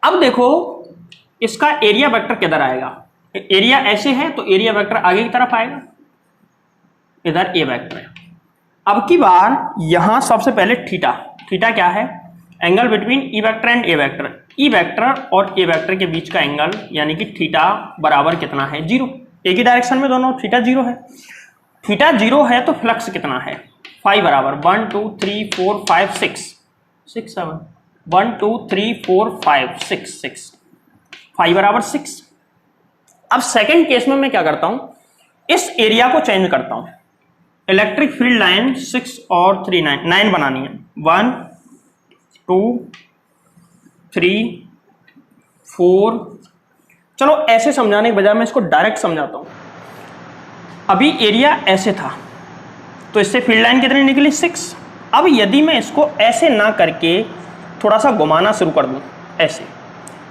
अब देखो इसका एरिया वेक्टर किधर आएगा? एरिया ऐसे है तो एरिया वेक्टर आगे की तरफ आएगा, इधर ए वेक्टर है। अब की बार यहां सबसे पहले थीटा क्या है? Angle between E vector and A vector. E vector और ए वेक्टर के बीच का एंगल, यानी कि थीटा बराबर कितना है 0। एक ही डायरेक्शन में दोनों, थीटा 0 है। थीटा 0 है तो फ्लक्स कितना है? फाई बराबर 1 2 3 4 5 6 6 7 1 2 3 4 5 6 फाई बराबर 6। अब सेकंड केस में मैं क्या करता हूं, इस एरिया को चेंज करता हूं। इलेक्ट्रिक फील्ड लाइन 6 और 3 9 बनानी है। 1 2 3 4, चलो ऐसे समझाने के बजाय मैं इसको डायरेक्ट समझाता हूं। अभी एरिया ऐसे था तो इससे फील्ड लाइन कितनी निकली 6। अब यदि मैं इसको ऐसे ना करके थोड़ा सा घुमाना शुरू कर दूं ऐसे,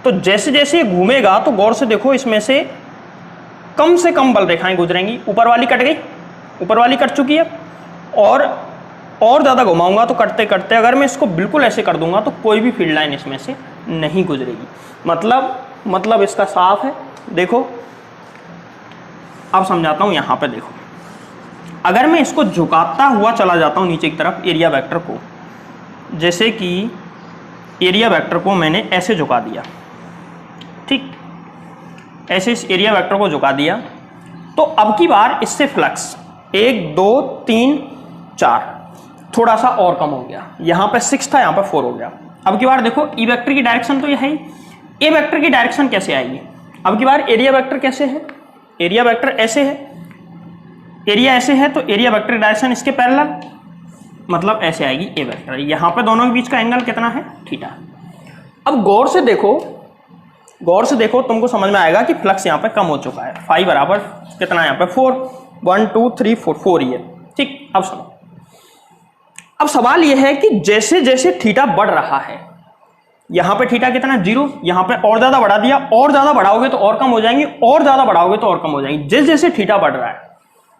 तो जैसे जैसे ये घूमेगा तो गौर से देखो इसमें से कम बल रेखाएं गुजरेंगी। ऊपर वाली कट गई, ऊपर वाली कट चुकी है, और ज़्यादा घुमाऊंगा तो कटते कटते अगर मैं इसको बिल्कुल ऐसे कर दूंगा तो कोई भी फील्ड लाइन इसमें से नहीं गुजरेगी। मतलब इसका साफ है। देखो अब समझाता हूं, यहां पे देखो, अगर मैं इसको झुकाता हुआ चला जाता हूं नीचे की तरफ एरिया वेक्टर को, जैसे कि एरिया वेक्टर को मैंने ऐसे झुका दिया, ठीक, ऐसे इस एरिया वेक्टर को झुका दिया, तो अब की बार इससे फ्लक्स 1 2 3 4 थोड़ा सा और कम हो गया। यहां पे 6 था, यहां पे 4 हो गया। अब की बार देखो ई वेक्टर की डायरेक्शन तो ये है ही, ए वेक्टर की डायरेक्शन कैसे आएगी? अब की बार एरिया वेक्टर कैसे है? एरिया वेक्टर ऐसे है, एरिया ऐसे है तो एरिया वेक्टर डायरेक्शन इसके पैरेलल, मतलब ऐसे आएगी ए वेक्टर। यहां पे दोनों के बीच का एंगल कितना है? थीटा। अब गौर से देखो तुमको समझ में आएगा कि फ्लक्स यहाँ पे कम हो चुका है। फाई बराबर कितना है यहाँ पे 4, 1 2 3 4 ही है, ठीक। अब सुनो, अब सवाल यह है कि जैसे जैसे थीटा बढ़ रहा है यहाँ पे थीटा कितना 0, यहाँ पे और ज्यादा बढ़ा दिया, और ज्यादा बढ़ाओगे तो और कम हो जाएंगे, और ज्यादा बढ़ाओगे तो और कम हो जाएंगे। जैसे जैसे थीटा बढ़ रहा है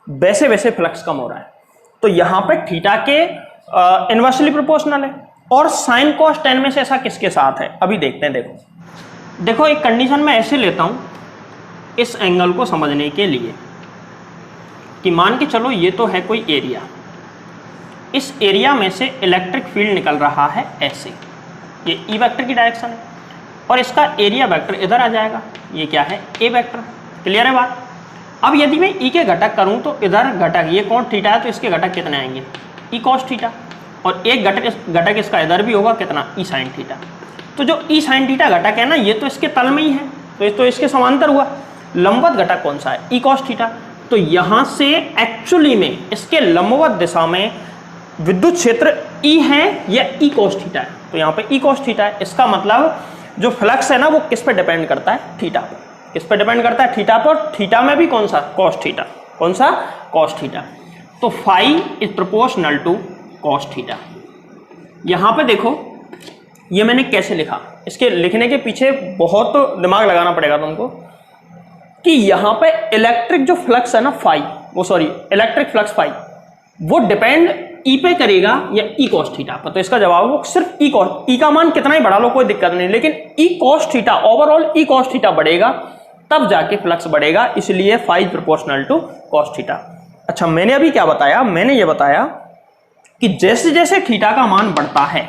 वैसे वैसे फ्लक्स कम हो रहा है। तो यहाँ पे थीटा के इनवर्सली प्रोपोर्शनल है। और साइन कॉस टेन में से ऐसा किसके साथ है, अभी देखते हैं। देखो एक कंडीशन में ऐसे लेता हूं इस एंगल को समझने के लिए कि मान के चलो ये तो है कोई एरिया, इस एरिया में से इलेक्ट्रिक फील्ड निकल रहा है ऐसे, ये ई वेक्टर की डायरेक्शन है, और इसका एरिया वेक्टर इधर आ जाएगा, ये क्या है ए वेक्टर। क्लियर है बात। अब यदि मैं ई के घटक करूं तो इधर घटक ये कौन थीटा है, तो इसके घटक कितने आएंगे ई कॉस थीटा, और एक घटक इसका इधर भी होगा कितना ई साइन थीटा। तो जो ई साइन थीटा घटक है ना, ये तो इसके तल में ही है, तो इसके समांतर हुआ। लंबवत घटक कौन सा है, ई कॉस थीटा। तो यहां से एक्चुअली में इसके लंबवत दिशा में विद्युत क्षेत्र ई है या ई कॉस थीटा है, तो यहाँ पे ई कॉस थीटा है। इसका मतलब जो फ्लक्स है ना वो किस पे डिपेंड करता है, थीटा पे। किस पे डिपेंड करता है, थीटा पर। थीटा में भी कौन सा, कॉस थीटा। कौन सा, कॉस थीटा। तो phi is proportional to cos theta. यहां पे देखो ये मैंने कैसे लिखा, इसके लिखने के पीछे बहुत दिमाग लगाना पड़ेगा तुमको, कि यहां पे इलेक्ट्रिक जो फ्लक्स है ना फाई, वो सॉरी इलेक्ट्रिक फ्लक्स फाई, वो डिपेंड ई पे करेगा या ई कॉस थीटा पर। तो इसका जवाब वो सिर्फ ई कॉस, ई का मान कितना ही बढ़ा लो कोई दिक्कत नहीं, लेकिन E cos theta, overall E cos theta बढ़ेगा तब जाके फ्लक्स बढ़ेगा, इसलिए phi proportional to cos theta. अच्छा मैंने अभी क्या बताया, मैंने ये बताया कि जैसे जैसे थीटा का मान बढ़ता है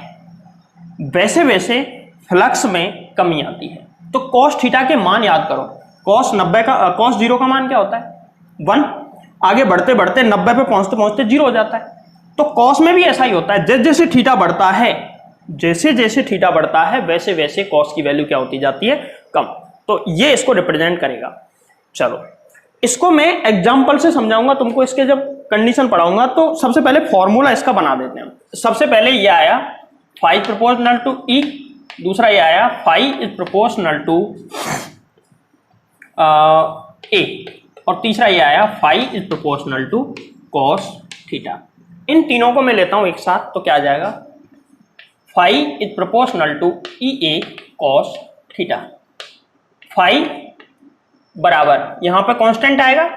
वैसे वैसे फ्लक्स में कमी आती है। तो कॉस थीटा के मान याद करो, कॉस 0 का मान क्या होता है 1, आगे बढ़ते बढ़ते 90 पे पहुंचते पहुंचते 0 हो जाता है। तो कॉस में भी ऐसा ही होता है, जैसे जैसे थीटा बढ़ता है, जैसे जैसे थीटा बढ़ता है वैसे वैसे कॉस की वैल्यू क्या होती जाती है, कम। तो ये इसको रिप्रेजेंट करेगा। चलो इसको मैं एग्जांपल से समझाऊंगा तुमको, इसके जब कंडीशन पढ़ाऊंगा तो सबसे पहले फॉर्मूला इसका बना देते हैं। सबसे पहले ये आया फाई प्रोपोर्शनल टू ई, दूसरा ये आया phi is proportional to A, और तीसरा ये आया phi is proportional to cos theta. इन तीनों को मैं लेता हूं एक साथ तो क्या आ जाएगा, phi is proportional to E A cos theta. Phi बराबर यहां पे कांस्टेंट आएगा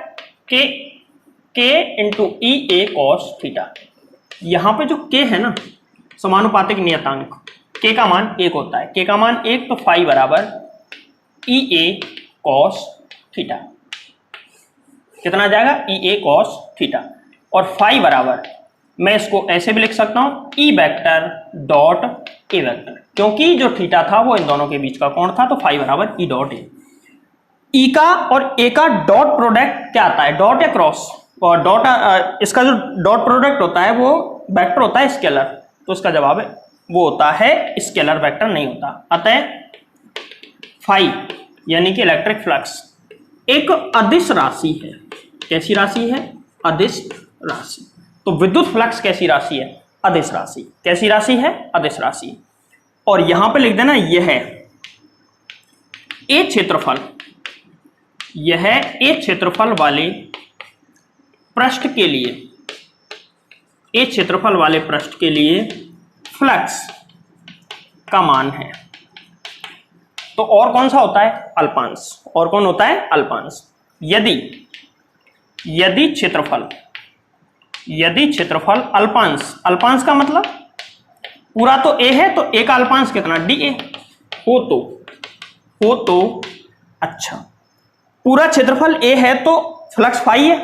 के into E A cos theta. यहां पे जो के है ना समानुपातिक नियतांक, के का मान 1 होता है, के का मान 1, तो फाई बराबर ई ए कॉस थीटा। कितना आ जाएगा, ई ए कॉस थीटा। और फाई बराबर मैं इसको ऐसे भी लिख सकता हूं ई वेक्टर डॉट ए वेक्टर, क्योंकि जो थीटा था वो इन दोनों के बीच का कोण था, तो फाई बराबर ई डॉट ए। ई का और ए का डॉट प्रोडक्ट क्या आता है, डॉट या क्रॉस, और डॉट इसका जो डॉट प्रोडक्ट होता है वो वेक्टर होता है स्केलर, तो इसका जवाब है वो होता है स्केलर, वेक्टर नहीं होता। अतः फाई यानी कि इलेक्ट्रिक फ्लक्स एक अदिश राशि है। कैसी राशि है, अदिश राशि। तो विद्युत फ्लक्स कैसी राशि है, अदिश राशि। कैसी राशि है, अदिश राशि। और यहां पे लिख देना यह है ए क्षेत्रफल, यह ए क्षेत्रफल वाले पृष्ठ के लिए, ए क्षेत्रफल वाले पृष्ठ के लिए फ्लक्स का मान है। तो और कौन सा होता है, अल्पांश। और कौन होता है, अल्पांश। यदि क्षेत्रफल अल्पांश, अल्पांश का मतलब पूरा तो ए है, तो ए का अल्पांश कितना डी ए हो तो अच्छा पूरा क्षेत्रफल ए है तो फ्लक्स फाई है,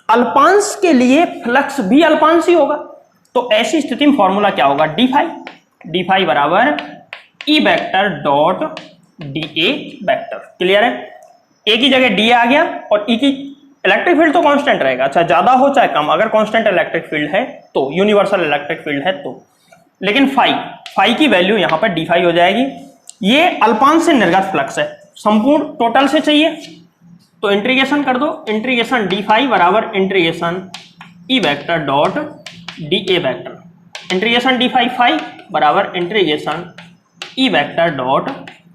अल्पांश के लिए फ्लक्स भी अल्पांश ही होगा। तो ऐसी स्थिति में फॉर्मूला क्या होगा, डी फाई बराबर E vector dot d A vector. Clear है, ए की जगह डी ए आ गया, और ई की इलेक्ट्रिक फील्ड तो कांस्टेंट रहेगा, अच्छा ज्यादा हो चाहे कम, अगर कांस्टेंट इलेक्ट्रिक फील्ड है तो, यूनिवर्सल इलेक्ट्रिक फील्ड है तो। लेकिन फाई की वैल्यू यहां पर डी फाई हो जाएगी। ये अल्पांश से निर्गत फ्लक्स है, संपूर्ण टोटल से चाहिए तो इंटीग्रेशन कर दो, इंटीग्रेशन डी फाई बराबर integration E vector dot d A vector, integration d phi phi बराबर integration E vector dot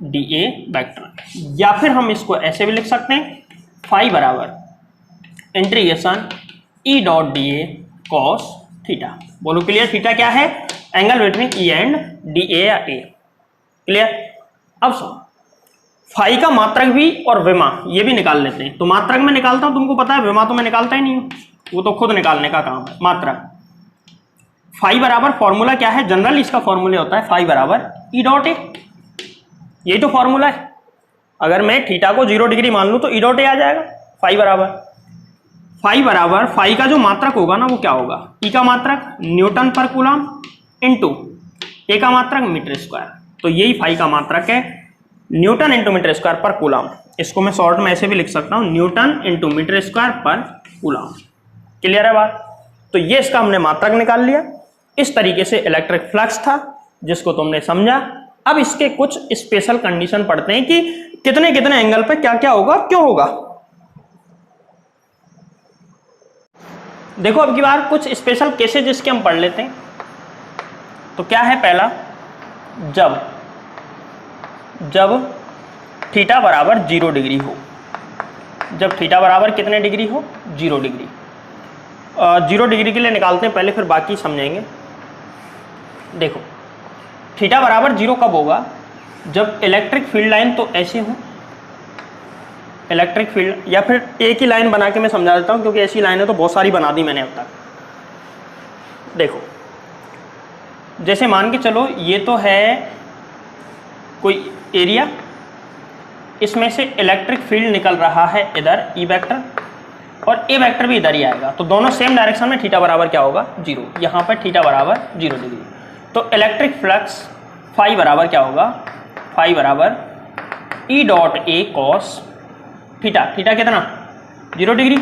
d A vector. या फिर हम इसको ऐसे भी लिख सकते हैं, फाई बराबर इंटीग्रेशन ई डॉट डी ए कॉस थीटा। बोलो क्लियर, थीटा क्या है, angle between E and D A या ए। क्लियर। अब सुनो, फाई का मात्रक भी और विमा ये भी निकाल लेते हैं। तो मात्रक में निकालता हूं, तुमको पता है, विमा तो मैं निकालता ही नहीं हूं, वो तो खुद निकालने का काम है। मात्रक फाई बराबर फॉर्मूला क्या है, जनरल इसका फॉर्मूला होता है फाई बराबर ई डॉट ए, यही तो फॉर्मूला है। अगर मैं थीटा को 0 डिग्री मान लूं तो ई डॉट ए आ जाएगा। फाई बराबर फाई का जो मात्रक होगा ना वो क्या होगा, ई का मात्रक न्यूटन पर कूलम इंटू ए का मात्रक मीटर स्क्वायर। तो यही फाई का मात्रक है, न्यूटन इंटू मीटर स्क्वायर पर कूलम। इसको मैं शॉर्ट में ऐसे भी लिख सकता हूं, न्यूटन इंटू मीटर स्क्वायर पर कूलम। क्लियर है बात। तो ये इसका हमने मात्रक निकाल लिया। इस तरीके से इलेक्ट्रिक फ्लक्स था जिसको तुमने समझा। अब इसके कुछ स्पेशल कंडीशन पढ़ते हैं कि कितने कितने एंगल पे क्या क्या होगा, क्यों होगा। देखो अब की बार कुछ स्पेशल केसेस जिसके हम पढ़ लेते हैं। तो क्या है पहला, जब थीटा बराबर 0 डिग्री हो, जब थीटा बराबर कितने डिग्री हो, 0 डिग्री। 0 डिग्री के लिए निकालते हैं पहले, फिर बाकी समझेंगे। देखो थीटा बराबर 0 कब होगा, जब इलेक्ट्रिक फील्ड लाइन तो ऐसे हो, इलेक्ट्रिक फील्ड, या फिर एक ही लाइन बना के मैं समझा देता हूं क्योंकि ऐसी लाइनें तो बहुत सारी बना दी मैंने अब तक। देखो जैसे मान के चलो ये तो है कोई एरिया, इसमें से इलेक्ट्रिक फील्ड निकल रहा है इधर ई वेक्टर, और ए वेक्टर भी इधर ही आएगा। तो दोनों सेम डायरेक्शन में थीटा बराबर क्या होगा, 0। यहाँ पर थीटा बराबर 0 डिग्री। तो इलेक्ट्रिक फ्लक्स फाई बराबर क्या होगा, फाई बराबर ई डॉट ए कॉस थीटा। थीटा कितना, 0 डिग्री,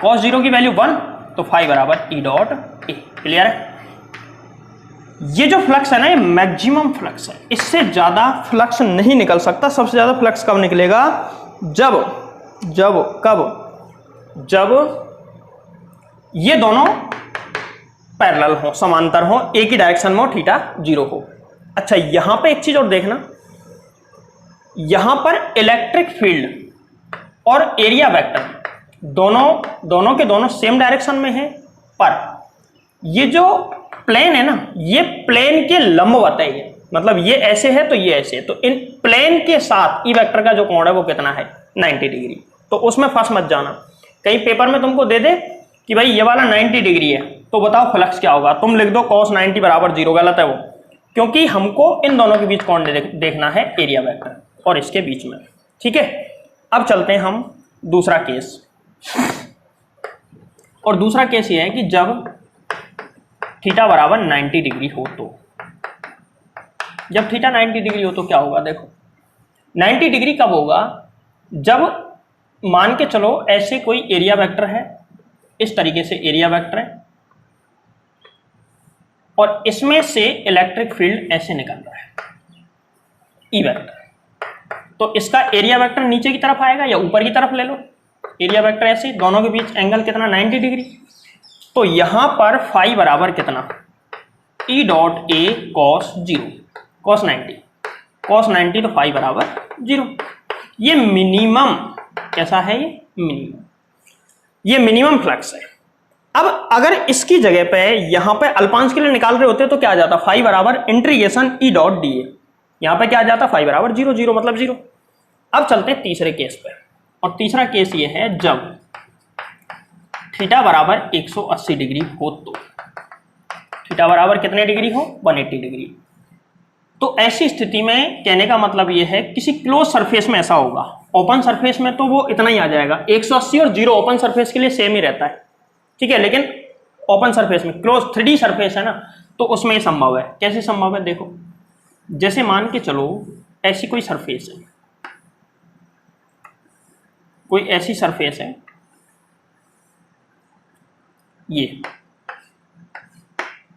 कॉस 0 की वैल्यू 1, तो फाई बराबर ई डॉट ए। क्लियर है। ये जो फ्लक्स है ना, ये मैक्सिमम फ्लक्स है, इससे ज्यादा फ्लक्स नहीं निकल सकता। सबसे ज्यादा फ्लक्स कब निकलेगा, जब ये दोनों पैरेलल हो, समांतर हो, एक ही डायरेक्शन में हो, थीटा 0 हो। अच्छा यहां पे एक चीज और देखना, यहां पर इलेक्ट्रिक फील्ड और एरिया वेक्टर दोनों के दोनों सेम डायरेक्शन में है, पर ये जो प्लेन है ना, ये प्लेन के लंबवत है। ये मतलब ये ऐसे है तो ये ऐसे है, तो इन प्लेन के साथ ई वेक्टर का जो कोण है वो कितना है, 90 डिग्री। तो उसमें फंस मत जाना, कहीं पेपर में तुमको दे दे कि भाई ये वाला 90 डिग्री है, तो बताओ फ्लक्स क्या होगा, तुम लिख दो cos 90 बराबर 0। गलत है वो, क्योंकि हमको इन दोनों के बीच कोण देखना है, एरिया वेक्टर और इसके बीच में। ठीक है, अब चलते हैं हम दूसरा केस। और दूसरा केस ये है कि जब थीटा बराबर 90 डिग्री हो, तो जब थीटा 90 डिग्री हो तो क्या होगा। देखो 90 डिग्री कब होगा, जब मान के चलो ऐसे कोई एरिया वेक्टर है, इस तरीके से एरिया वेक्टर है, और इसमें से इलेक्ट्रिक फील्ड ऐसे निकल रहा है, ई वेक्टर। तो इसका एरिया वेक्टर नीचे की तरफ आएगा या ऊपर की तरफ ले लो, एरिया वेक्टर ऐसे, दोनों के बीच एंगल कितना, 90 डिग्री। तो यहां पर फाई बराबर कितना, ई डॉट ए कॉस 0, कॉस 90, तो फाई बराबर 0। ये मिनिमम कैसा है, ये मिनिमम फ्लक्स है। अब अगर इसकी जगह पे यहां पे अल्पांश के लिए निकाल रहे होते तो क्या आ जाता, फाई बराबर इंटीग्रेशन ई डॉट डी ए। यहां पे क्या आ जाता, फाई बराबर 0, 0 मतलब 0। अब चलते हैं तीसरे केस पे, और तीसरा केस ये है जब थीटा बराबर 180 डिग्री हो, तो थीटा बराबर कितने डिग्री हो, 180 डिग्री। तो ऐसी स्थिति में कहने का मतलब ये है, किसी क्लोज सरफेस में ऐसा होगा, ओपन सरफेस में तो वो इतना ही आ जाएगा, 180 और 0 ओपन सरफेस के लिए सेम ही रहता है। ठीक है, लेकिन ओपन सरफेस में, क्लोज 3D सरफेस है ना, तो उसमें ये संभव है। कैसे संभव है, देखो जैसे मान के चलो ऐसी कोई सरफेस है, कोई ऐसी सरफेस है,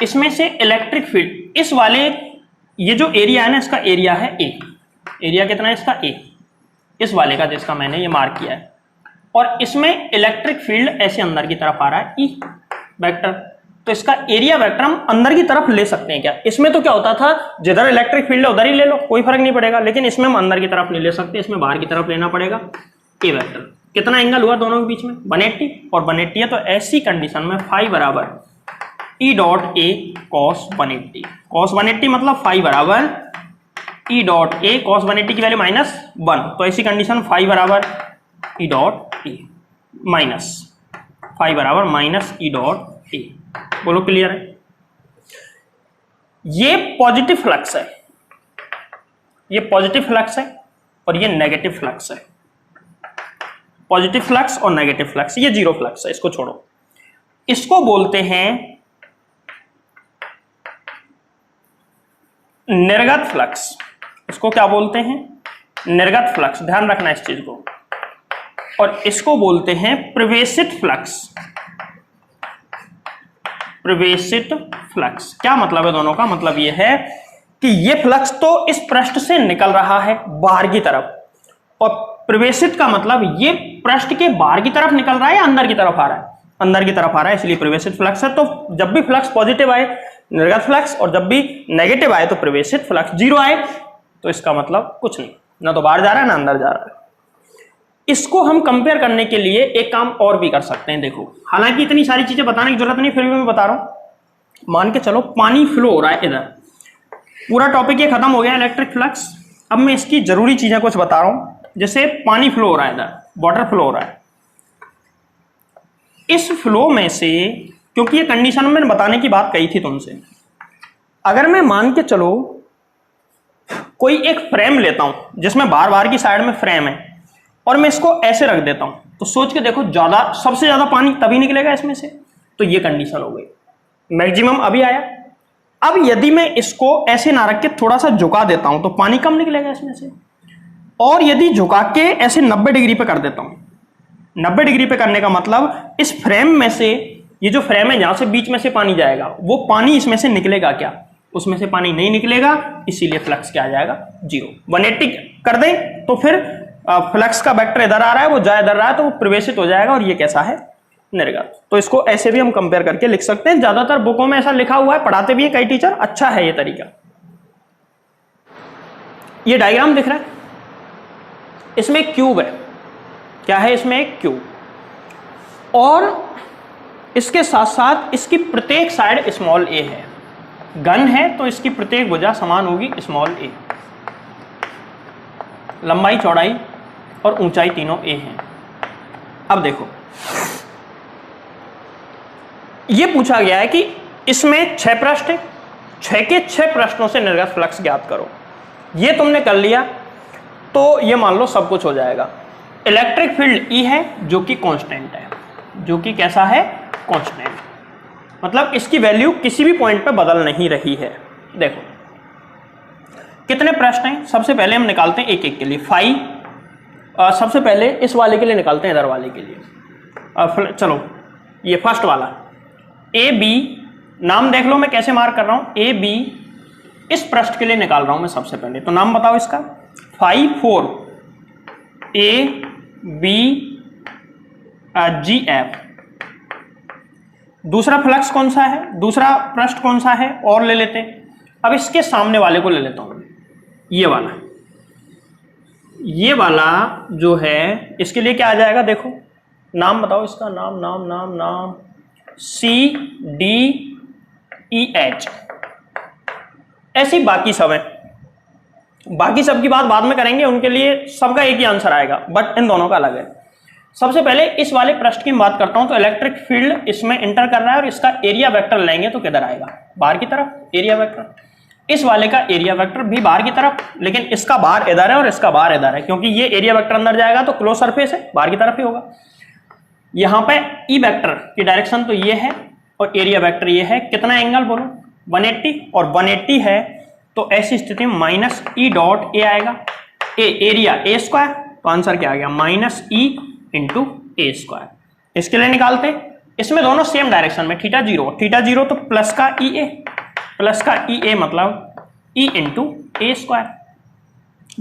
इसमें से इलेक्ट्रिक फील्ड, इस वाले, ये जो एरिया है ना, इसका एरिया है ए, एरिया कितना है इसका ए, इस वाले का जिसका मैंने ये मार्क किया है, और इसमें इलेक्ट्रिक फील्ड ऐसे अंदर की तरफ आ रहा है, ई वेक्टर। तो इसका एरिया वेक्टर हम अंदर की तरफ ले सकते हैं क्या। इसमें तो क्या होता था, जिधर इलेक्ट्रिक फील्ड है उधर ही ले लो, कोई फर्क नहीं पड़ेगा, लेकिन इसमें हम अंदर की तरफ नहीं ले सकते, इसमें बाहर की तरफ लेना पड़ेगा। ए वेक्टर कितना एंगल हुआ दोनों के बीच में, 180 और 180 है, तो ऐसी कंडीशन में फाई बराबर ई डॉट ए कॉस 180, कॉस 180 मतलब फाई बराबर ई डॉट ए कॉस 180 की वैल्यू -1, तो ऐसी कंडीशन फाई बराबर E dot A minus phi बराबर माइनस ई डॉट ए। बोलो क्लियर है? ये पॉजिटिव फ्लक्स है, ये पॉजिटिव फ्लक्स है और ये नेगेटिव फ्लक्स है। पॉजिटिव फ्लक्स और नेगेटिव फ्लक्स, ये जीरो फ्लक्स है, इसको छोड़ो। इसको बोलते हैं निर्गत फ्लक्स। इसको क्या बोलते हैं? निर्गत फ्लक्स, ध्यान रखना इस चीज को। और इसको बोलते हैं प्रवेशित फ्लक्स। प्रवेशित फ्लक्स क्या मतलब है? दोनों का मतलब यह है कि यह फ्लक्स तो इस पृष्ठ से निकल रहा है बाहर की तरफ, और प्रवेशित का मतलब ये पृष्ठ के बाहर की तरफ निकल रहा है या अंदर की तरफ आ रहा है? अंदर की तरफ आ रहा है, इसलिए प्रवेशित फ्लक्स है। तो जब भी फ्लक्स पॉजिटिव आए निर्गत फ्लक्स, और जब भी नेगेटिव आए तो प्रवेशित फ्लक्स। जीरो आए तो इसका मतलब कुछ नहीं, ना तो बाहर जा रहा है ना अंदर जा रहा है। इसको हम कंपेयर करने के लिए एक काम और भी कर सकते हैं। देखो, हालांकि इतनी सारी चीजें बताने की जरूरत नहीं, फिर भी मैं बता रहा हूं। मान के चलो पानी फ्लो हो रहा है इधर, पूरा टॉपिक ये खत्म हो गया इलेक्ट्रिक फ्लक्स। अब मैं इसकी जरूरी चीजें कुछ बता रहा हूं। जैसे पानी फ्लो हो रहा है इधर, वाटर फ्लो हो रहा है। इस फ्लो में से, क्योंकि ये कंडीशन मैंने बताने की बात कही थी तुमसे, अगर मैं मान के चलो कोई एक फ्रेम लेता हूं जिसमें बार बार की साइड में फ्रेम है, और मैं इसको ऐसे रख देता हूं, तो सोच के देखो ज्यादा, सबसे ज्यादा पानी तभी निकलेगा इसमें से। तो ये कंडीशन हो गई, मैक्सिमम अभी आया। अब यदि मैं इसको ऐसे ना रख के थोड़ा सा झुका देता हूं तो पानी कम निकलेगा इसमें से। और यदि झुका के ऐसे 90 डिग्री पे कर देता हूं, 90 डिग्री पे करने का मतलब इस फ्रेम में से, ये जो फ्रेम है जहां से बीच में से पानी जाएगा, वो पानी इसमें से निकलेगा क्या? उसमें से पानी नहीं निकलेगा, इसीलिए फ्लक्स क्या आ जाएगा? जीरो। 180 कर दें तो फिर फ्लक्स का वेक्टर इधर आ रहा है, वो जा इधर रहा है, तो वो प्रवेशित हो जाएगा, और ये कैसा है? निर्गत। तो इसको ऐसे भी हम कंपेयर करके लिख सकते हैं। ज्यादातर बुकों में ऐसा लिखा हुआ है, पढ़ाते भी है कई टीचर, अच्छा है ये तरीका। ये डायग्राम दिख रहा है, इसमें एक क्यूब है। क्या है इसमें? एक क्यूब, और इसके साथ साथ इसकी प्रत्येक साइड स्मॉल ए है। घन है तो इसकी प्रत्येक भुजा समान होगी स्मॉल ए। लंबाई, चौड़ाई और ऊंचाई तीनों ए हैं। अब देखो, यह पूछा गया है कि इसमें 6 पृष्ठ है, 6 के 6 पृष्ठों से निर्गत फ्लक्स ज्ञात करो। ये तुमने कर लिया तो ये मान लो सब कुछ हो जाएगा। इलेक्ट्रिक फील्ड ई है जो कि कांस्टेंट है, जो कि कैसा है? कांस्टेंट। मतलब इसकी वैल्यू किसी भी पॉइंट पे बदल नहीं रही है। देखो कितने प्रश्न हैं, सबसे पहले हम निकालते हैं एक एक के लिए। फाई सबसे पहले इस वाले के लिए निकालते हैं, इधर वाले के लिए। चलो ये फर्स्ट वाला ए बी, नाम देख लो मैं कैसे मार्क कर रहा हूं। ए बी इस पृष्ठ के लिए निकाल रहा हूं मैं सबसे पहले, तो नाम बताओ इसका। 5 4 ए बी जी एफ। दूसरा फ्लक्स कौन सा है? दूसरा पृष्ठ कौन सा है? और ले लेते हैं। अब इसके सामने वाले को ले लेता हूं, ये वाला। ये वाला जो है इसके लिए क्या आ जाएगा? देखो नाम बताओ इसका, नाम नाम नाम नाम सी डी ई एच। ऐसे ही बाकी सब है, बाकी सब की बात बाद में करेंगे, उनके लिए सबका एक ही आंसर आएगा, बट इन दोनों का अलग है। सबसे पहले इस वाले पृष्ठ की बात करता हूं, तो इलेक्ट्रिक फील्ड इसमें इंटर कर रहा है और इसका एरिया वेक्टर लेंगे तो किधर आएगा? बाहर की तरफ एरिया वेक्टर। इस वाले का एरिया वेक्टर भी बाहर की तरफ, लेकिन इसका बाहर इधर है और इसका बाहर इधर है, क्योंकि ये एरिया वेक्टर अंदर जाएगा तो क्लोज सरफेस है, बाहर की तरफ ही होगा। यहां पे ई वेक्टर की डायरेक्शन तो ये है और एरिया वेक्टर ये है। कितना एंगल बोलो? 180, और 180 है तो ऐसी स्थिति में माइनस ई डॉट ए आएगा। ए एरिया ए स्क्वायर, तो आंसर क्या आ गया? माइनस ई इंटू ए स्क्वायर। इसके लिए निकालते हैं, इसमें दोनों सेम डायरेक्शन में। थीटा जीरो तो प्लस का ई ए, प्लस का ई ए मतलब ई इंटू ए स्क्वायर।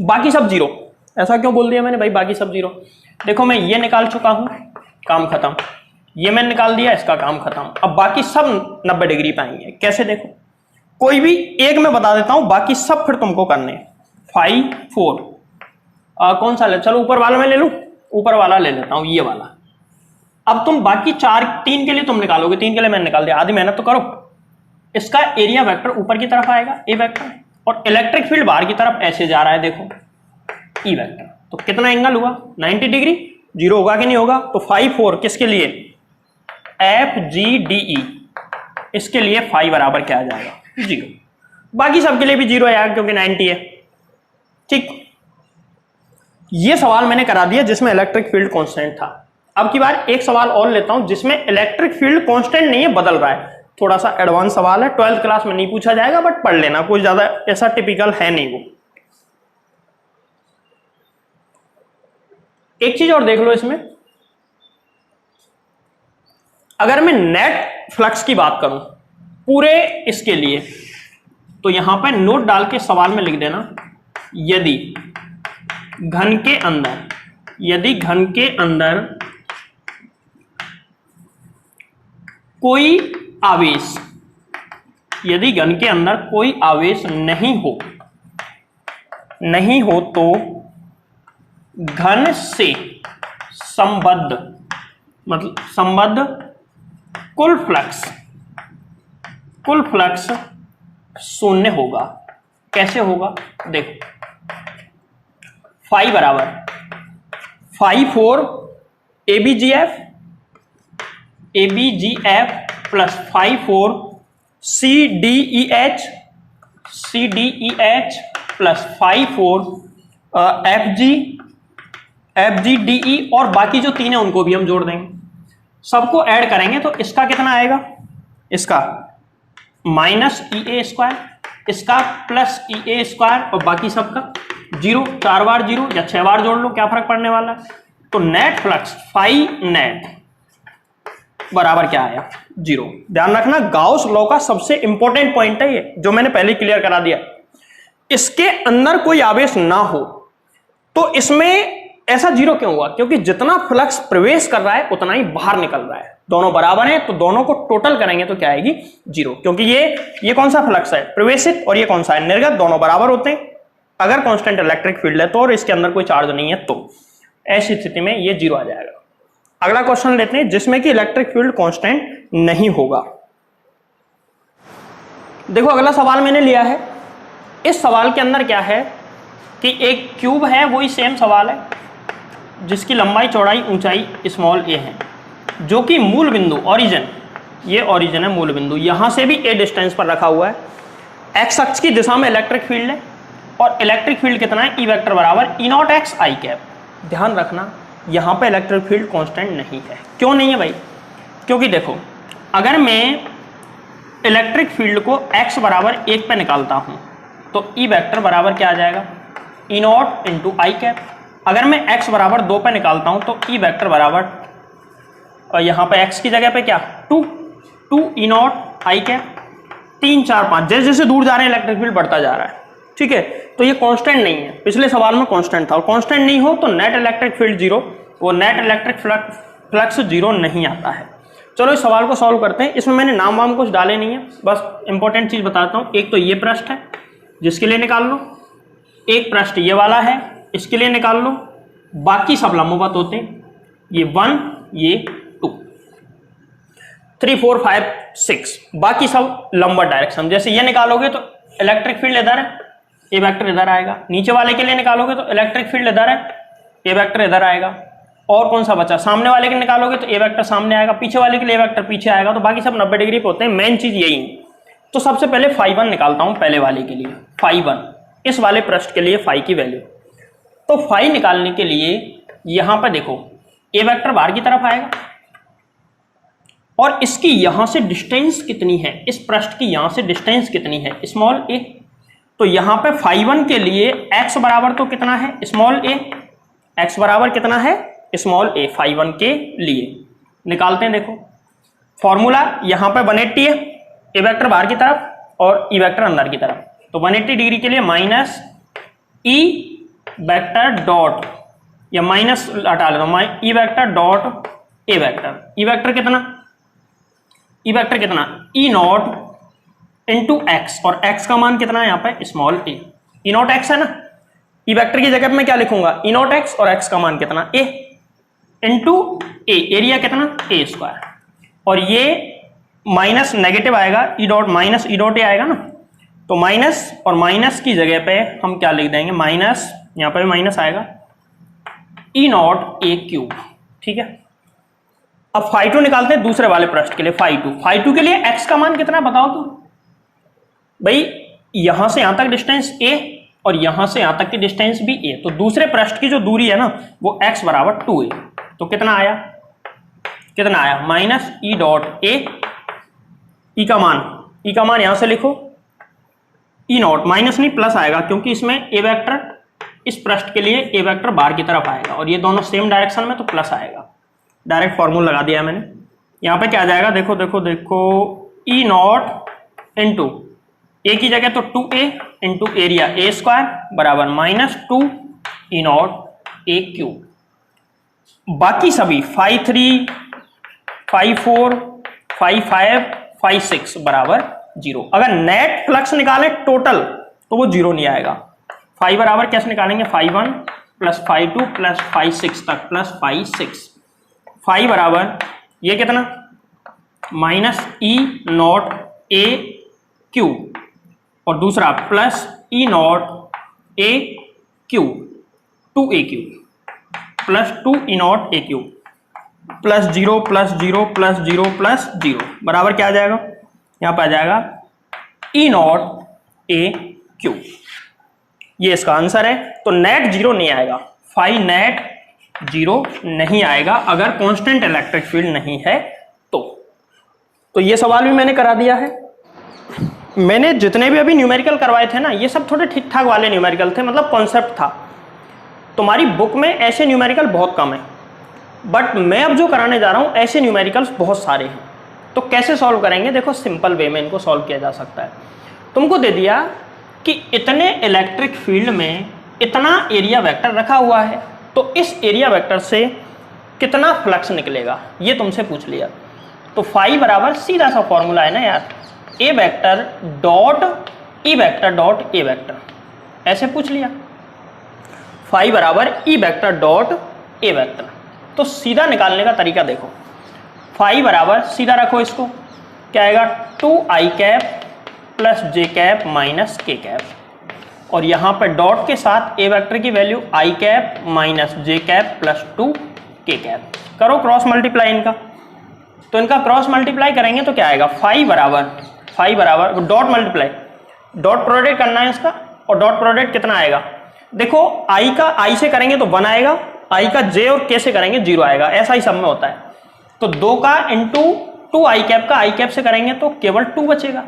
बाकी सब जीरो। ऐसा क्यों बोल दिया मैंने भाई बाकी सब जीरो? देखो मैं ये निकाल चुका हूं, काम खत्म। ये मैंने निकाल दिया, इसका काम खत्म। अब बाकी सब 90 डिग्री पे आएंगे। कैसे? देखो कोई भी एक मैं बता देता हूं, बाकी सब फिर तुमको करने। 5 4 कौन सा ले? चलो ऊपर वाला मैं ले लूं, ऊपर वाला ले लेता हूं, ये वाला। अब तुम बाकी 3 के लिए तुम निकालोगे, 3 के लिए मैंने निकाल दिया। आधी मेहनत तो करो। इसका एरिया वेक्टर ऊपर की तरफ आएगा, ए वेक्टर, और इलेक्ट्रिक फील्ड बाहर की तरफ ऐसे जा रहा है, देखो ई वेक्टर, तो कितना एंगल हुआ 90 डिग्री, जीरो होगा कि नहीं होगा। तो 5 4 किसके लिए, एफ जी डी ई, इसके लिए फाई बराबर क्या आ जाएगा, जीरो। बाकी सबके लिए भी जीरो आएगा क्योंकि 90 है। ठीक, ये सवाल मैंने करा दिया जिसमें इलेक्ट्रिक फील्ड कांस्टेंट था। अब की बार एक सवाल और लेता हूं जिसमें इलेक्ट्रिक फील्ड कांस्टेंट नहीं है, बदल रहा है। थोड़ा सा एडवांस सवाल है, 12th क्लास में नहीं पूछा जाएगा, बट पढ़ लेना, कोई ज्यादा ऐसा टिपिकल है नहीं वो। एक चीज और देख लो इसमें, अगर मैं नेट फ्लक्स की बात करूं पूरे इसके लिए, तो यहां पर नोट डाल के सवाल में लिख देना, यदि घन के अंदर कोई आवेश, यदि घन के अंदर कोई आवेश नहीं हो तो घन से संबद्ध, मतलब संबद्ध कुल फ्लक्स शून्य होगा। कैसे होगा देखो, फाई बराबर 5 4 ABGF plus 5 4 CDEH plus 5 4 FGDE, और बाकी जो तीन है उनको भी हम जोड़ देंगे, सबको ऐड करेंगे तो इसका कितना आएगा, इसका माइनस EA², इसका प्लस EA² और बाकी सबका जीरो। 4 बार जीरो या 6 बार जोड़ लो, क्या फर्क पड़ने वाला है। तो नेट फ्लक्स फाई नेट बराबर क्या आया, जीरो। ध्यान रखना, गाउस लॉ का सबसे इंपॉर्टेंट पॉइंट है ये, जो मैंने पहले क्लियर करा दिया। इसके अंदर कोई आवेश ना हो तो इसमें ऐसा जीरो क्यों हुआ, क्योंकि जितना फ्लक्स प्रवेश कर रहा है उतना ही बाहर निकल रहा है। दोनों बराबर हैं तो दोनों को टोटल करेंगे तो क्या आएगी, जीरो। क्योंकि ये कौन सा फ्लक्स है, प्रवेशित, और ये कौन सा है, निर्गत। दोनों बराबर होते हैं अगर कांस्टेंट इलेक्ट्रिक फील्ड है तो, और इसके अंदर कोई चार्ज नहीं है तो, ऐसी स्थिति में ये जीरो आ जाएगा। अगला क्वेश्चन लेते हैं जिसमें कि इलेक्ट्रिक फील्ड कांस्टेंट नहीं होगा। देखो अगला सवाल मैंने लिया है, इस सवाल के अंदर क्या है कि एक क्यूब है, वही सेम सवाल है, जिसकी लंबाई चौड़ाई ऊंचाई स्मॉल a है, जो कि मूल बिंदु ओरिजिन, ये ओरिजिन है मूल बिंदु, यहां से भी a डिस्टेंस पर रखा हुआ है। x अक्ष की दिशा में इलेक्ट्रिक फील्ड है और इलेक्ट्रिक फील्ड कितना है, E वेक्टर बराबर E0x I कैप। ध्यान रखना यहां पे इलेक्ट्रिक फील्ड कांस्टेंट नहीं है। क्यों नहीं है भाई, क्योंकि देखो अगर मैं इलेक्ट्रिक फील्ड को x बराबर 1 पे निकालता हूं तो E वेक्टर बराबर क्या आ जाएगा, E0 इंटू आई कैप। अगर मैं x बराबर 2 पे निकालता हूं तो E वेक्टर बराबर, और यहाँ पे x की जगह पे क्या 2 E0 आई कैप। 3 4 5 जैसे जैसे दूर जा रहे हैं इलेक्ट्रिक फील्ड बढ़ता जा रहा है। ठीक है, तो ये कांस्टेंट नहीं है, पिछले सवाल में कांस्टेंट था, और कांस्टेंट नहीं हो तो नेट इलेक्ट्रिक फील्ड जीरो, वो नेट इलेक्ट्रिक फ्लक्स जीरो नहीं आता है। चलो इस सवाल को सॉल्व करते हैं। इसमें मैंने नाम वाम कुछ डाले नहीं है, बस इंपॉर्टेंट चीज बताता हूँ। एक तो ये पृष्ठ है जिसके लिए निकाल लो, एक पृष्ठ ये वाला है इसके लिए निकाल लो, बाकी सब लंबवत होते हैं, ये 1 ये 2 3 4 5 6, बाकी सब लंबवत डायरेक्शन। जैसे ये निकालोगे तो इलेक्ट्रिक फील्ड इधर है, ए वेक्टर इधर आएगा। नीचे वाले के लिए निकालोगे तो इलेक्ट्रिक फील्ड इधर है, ए वेक्टर इधर आएगा। और कौन सा बचा, सामने वाले के निकालोगे तो ए वेक्टर सामने आएगा, पीछे वाले के लिए ए वेक्टर पीछे आएगा। तो बाकी सब 90 डिग्री पे होते हैं, मेन चीज यही है। तो सबसे पहले फाई 1 निकालता हूं, पहले वाले के लिए फाई 1, इस वाले पृष्ठ के लिए फाई की वैल्यू। तो फाई निकालने के लिए यहां पर देखो ए वेक्टर बाहर की तरफ आएगा और इसकी यहां से डिस्टेंस कितनी है, इस पृष्ठ की यहां से डिस्टेंस कितनी है, स्मॉल ए। तो यहां पे फाई 1 के लिए x बराबर तो कितना है, स्मॉल ए। x बराबर कितना है, स्मॉल ए, फाई 1 के लिए निकालते हैं। देखो फॉर्मूला यहां पे 180 है, ए वेक्टर बाहर की तरफ और ई वेक्टर अंदर की तरफ। तो 180 डिग्री के लिए माइनस ई वेक्टर डॉट, या माइनस हटा लेता हूं, ई vector dot A vector. E vector कितना, ई वेक्टर कितना, ई नॉट इंटू एक्स, और एक्स का मान कितना है यहाँ पे, small A. E not x है ना, ई वेक्टर की जगह पे मैं क्या लिखूंगा, ई नॉट एक्स, और एक्स का मान कितना ए, इंटू ए, एरिया कितना ए स्क्वायर। और ये माइनस नेगेटिव आएगा, E dot minus E dot ए आएगा ना, तो माइनस और माइनस की जगह पे हम क्या लिख देंगे, माइनस, यहां पर माइनस आएगा, ई नॉट ए क्यूब। ठीक है, अब फाई 2 निकालते हैं दूसरे वाले पृष्ठ के लिए। फाई टू के लिए एक्स का मान कितना बताओ तो भाई, यहां से यहां तक डिस्टेंस a और यहां से यहां तक की डिस्टेंस भी a, तो दूसरे पृष्ठ की जो दूरी है ना वो x बराबर 2a। तो कितना आया, कितना आया, माइनस ई डॉट ए, ई का मान यहां से लिखो, ई नॉट, माइनस नहीं प्लस आएगा क्योंकि इसमें a वेक्टर, इस पृष्ठ के लिए a वेक्टर बाहर की तरफ आएगा और ये दोनों सेम डायरेक्शन में, तो प्लस आएगा। डायरेक्ट फॉर्मूला लगा दिया मैंने। यहां पे क्या आ जाएगा, देखो देखो देखो, ई नॉट इंटू ए की जगह तो 2a into area a square बराबर minus 2 E naught A cube. बाकी सभी फाई 3, फाई 4, फाई 5, फाई 6 बराबर 0। अगर नेट फ्लक्स निकालें टोटल तो वो 0 नहीं आएगा। फाई बराबर कैसे निकालेंगे, phi 1 plus phi 2 plus phi 6 तक प्लस फाई 6। फाई बराबर ये कितना, minus E naught A cube और दूसरा plus E naught A cube, 2a cube plus 2 E naught A cube plus 0 plus 0 plus 0 plus 0 बराबर क्या आ जाएगा, यहां पर आ जाएगा ई नॉट ए क्यूब। ये इसका आंसर है। तो नेट 0 नहीं आएगा, फाई नेट 0 नहीं आएगा अगर कांस्टेंट इलेक्ट्रिक फील्ड नहीं है तो ये सवाल भी मैंने करा दिया है। मैंने जितने भी अभी न्यूमेरिकल करवाए थे ना, ये सब थोड़े ठीक ठाक वाले न्यूमेरिकल थे, मतलब कॉन्सेप्ट था। तुम्हारी बुक में ऐसे न्यूमेरिकल बहुत कम है, बट मैं अब जो कराने जा रहा हूँ ऐसे न्यूमेरिकल्स बहुत सारे हैं। तो कैसे सॉल्व करेंगे, देखो सिंपल वे में इनको सॉल्व किया जा सकता है। तुमको दे दिया कि इतने इलेक्ट्रिक फील्ड में इतना एरिया वेक्टर रखा हुआ है, तो इस एरिया वेक्टर से कितना फ्लक्स निकलेगा ये तुमसे पूछ लिया। तो फाई बराबर सीधा सा फॉर्मूला है ना यार, A vector dot E vector dot A vector, ऐसे पूछ लिया। फाई बराबर E vector dot A vector. तो सीधा निकालने का तरीका देखो, फाई बराबर सीधा रखो इसको, क्या आएगा 2i कैप प्लस जे कैप माइनस के कैप, और यहां पर डॉट के साथ ए वेक्टर की value i cap minus J cap plus 2 के कैप। करो क्रॉस मल्टीप्लाई इनका, तो इनका क्रॉस मल्टीप्लाई करेंगे तो क्या आएगा, फाई बराबर डॉट मल्टीप्लाई, डॉट प्रोडक्ट करना है इसका, और डॉट प्रोडक्ट कितना आएगा, देखो i का i से करेंगे तो 1 आएगा, i का j और k से करेंगे 0 आएगा, ऐसा ही सब में होता है। तो 2 का इंटू 2i कैप का i कैप से करेंगे तो केवल 2 बचेगा,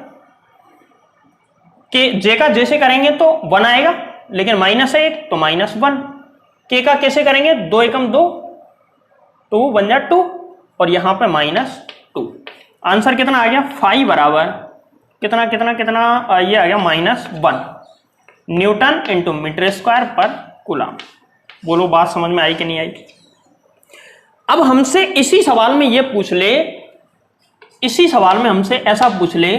के j का j से करेंगे तो 1 आएगा, लेकिन माइनस है 1 तो माइनस 1, k का k से करेंगे 2 एकम 2 तो बन जाए 2, और यहां पे माइनस 2। आंसर कितना आ गया, फाई बराबर कितना कितना कितना, ये आ गया -1 न्यूटन इंटू मीटर स्क्वायर पर कूलम। बोलो बात समझ में आई कि नहीं आई। अब हमसे इसी सवाल में ये पूछ ले, इसी सवाल में हमसे ऐसा पूछ ले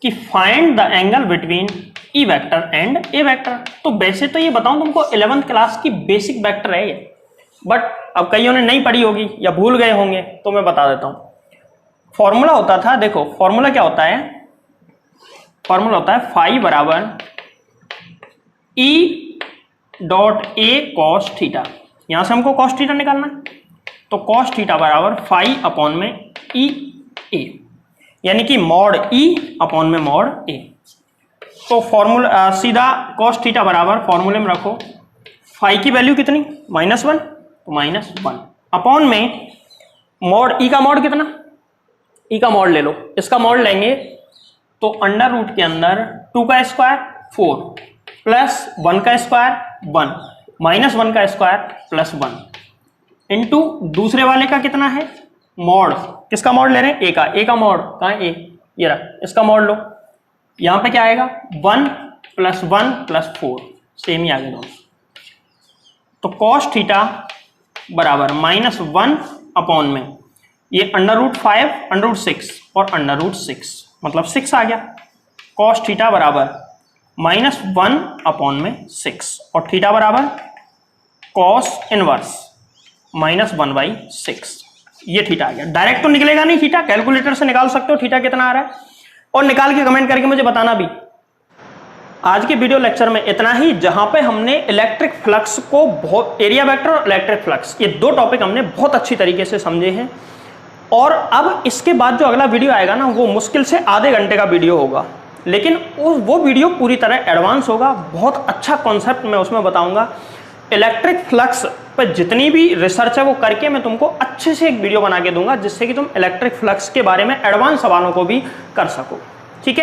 कि find the angle between E vector and A vector. तो वैसे तो ये बताऊं तुमको 11th क्लास की बेसिक वेक्टर है ये, बट अब कईयों ने नहीं पढ़ी होगी या भूल गए होंगे, तो मैं बता देता हूं। फॉर्मूला होता था, देखो फॉर्मूला क्या होता है, फॉर्मूला होता है फाई बराबर ई डॉट ए कॉस थीटा। यहां से हमको कॉस थीटा निकालना है, तो कॉस थीटा बराबर फाई अपॉन में ई ए, यानी कि मॉड ई अपॉन में मॉड ए। तो फॉर्मूला सीधा कॉस थीटा बराबर फॉर्मूले में रखो, फाई की वैल्यू कितनी -1, तो -1 अपॉन में मॉड ई का मॉड कितना, ई का मॉड ले लो, इसका मॉड लेंगे तो अंडर रूट के अंदर 2 का स्क्वायर 4 प्लस 1 का स्क्वायर 1 माइनस 1 का स्क्वायर प्लस 1 इंटू दूसरे वाले का कितना है मॉड, किसका मॉड ले रहे हैं, ए का मॉड कहाँ है, ए ये रहा, इसका मॉड लो, यहां पे क्या आएगा 1 + 1 + 4 सेम ही आगे दोनों। तो कॉस थीटा बराबर -1 अपॉन में ये √5 √6 और √6 मतलब 6 आ गया। कॉस थीटा बराबर -1 अपॉन में 6 और थीटा बराबर कॉस इनवर्स -1/6, ये थीटा आ गया। डायरेक्ट तो निकलेगा नहीं थीटा, कैलकुलेटर से निकाल सकते हो थीटा कितना आ रहा है, और निकाल के कमेंट करके मुझे बताना भी। आज के वीडियो लेक्चर में इतना ही, जहां पे हमने इलेक्ट्रिक फ्लक्स को बहुत, एरिया वेक्टर और इलेक्ट्रिक फ्लक्स, ये दो टॉपिक हमने बहुत अच्छी तरीके से समझे हैं। और अब इसके बाद जो अगला वीडियो आएगा ना, वो मुश्किल से आधे घंटे का वीडियो होगा, लेकिन वो वीडियो पूरी तरह एडवांस होगा। बहुत अच्छा कॉन्सेप्ट मैं उसमें बताऊंगा। इलेक्ट्रिक फ्लक्स पर जितनी भी रिसर्च है वो करके मैं तुमको अच्छे से एक वीडियो बना के दूंगा, जिससे कि तुम इलेक्ट्रिक फ्लक्स के बारे में एडवांस सवालों को भी कर सको। ठीक है।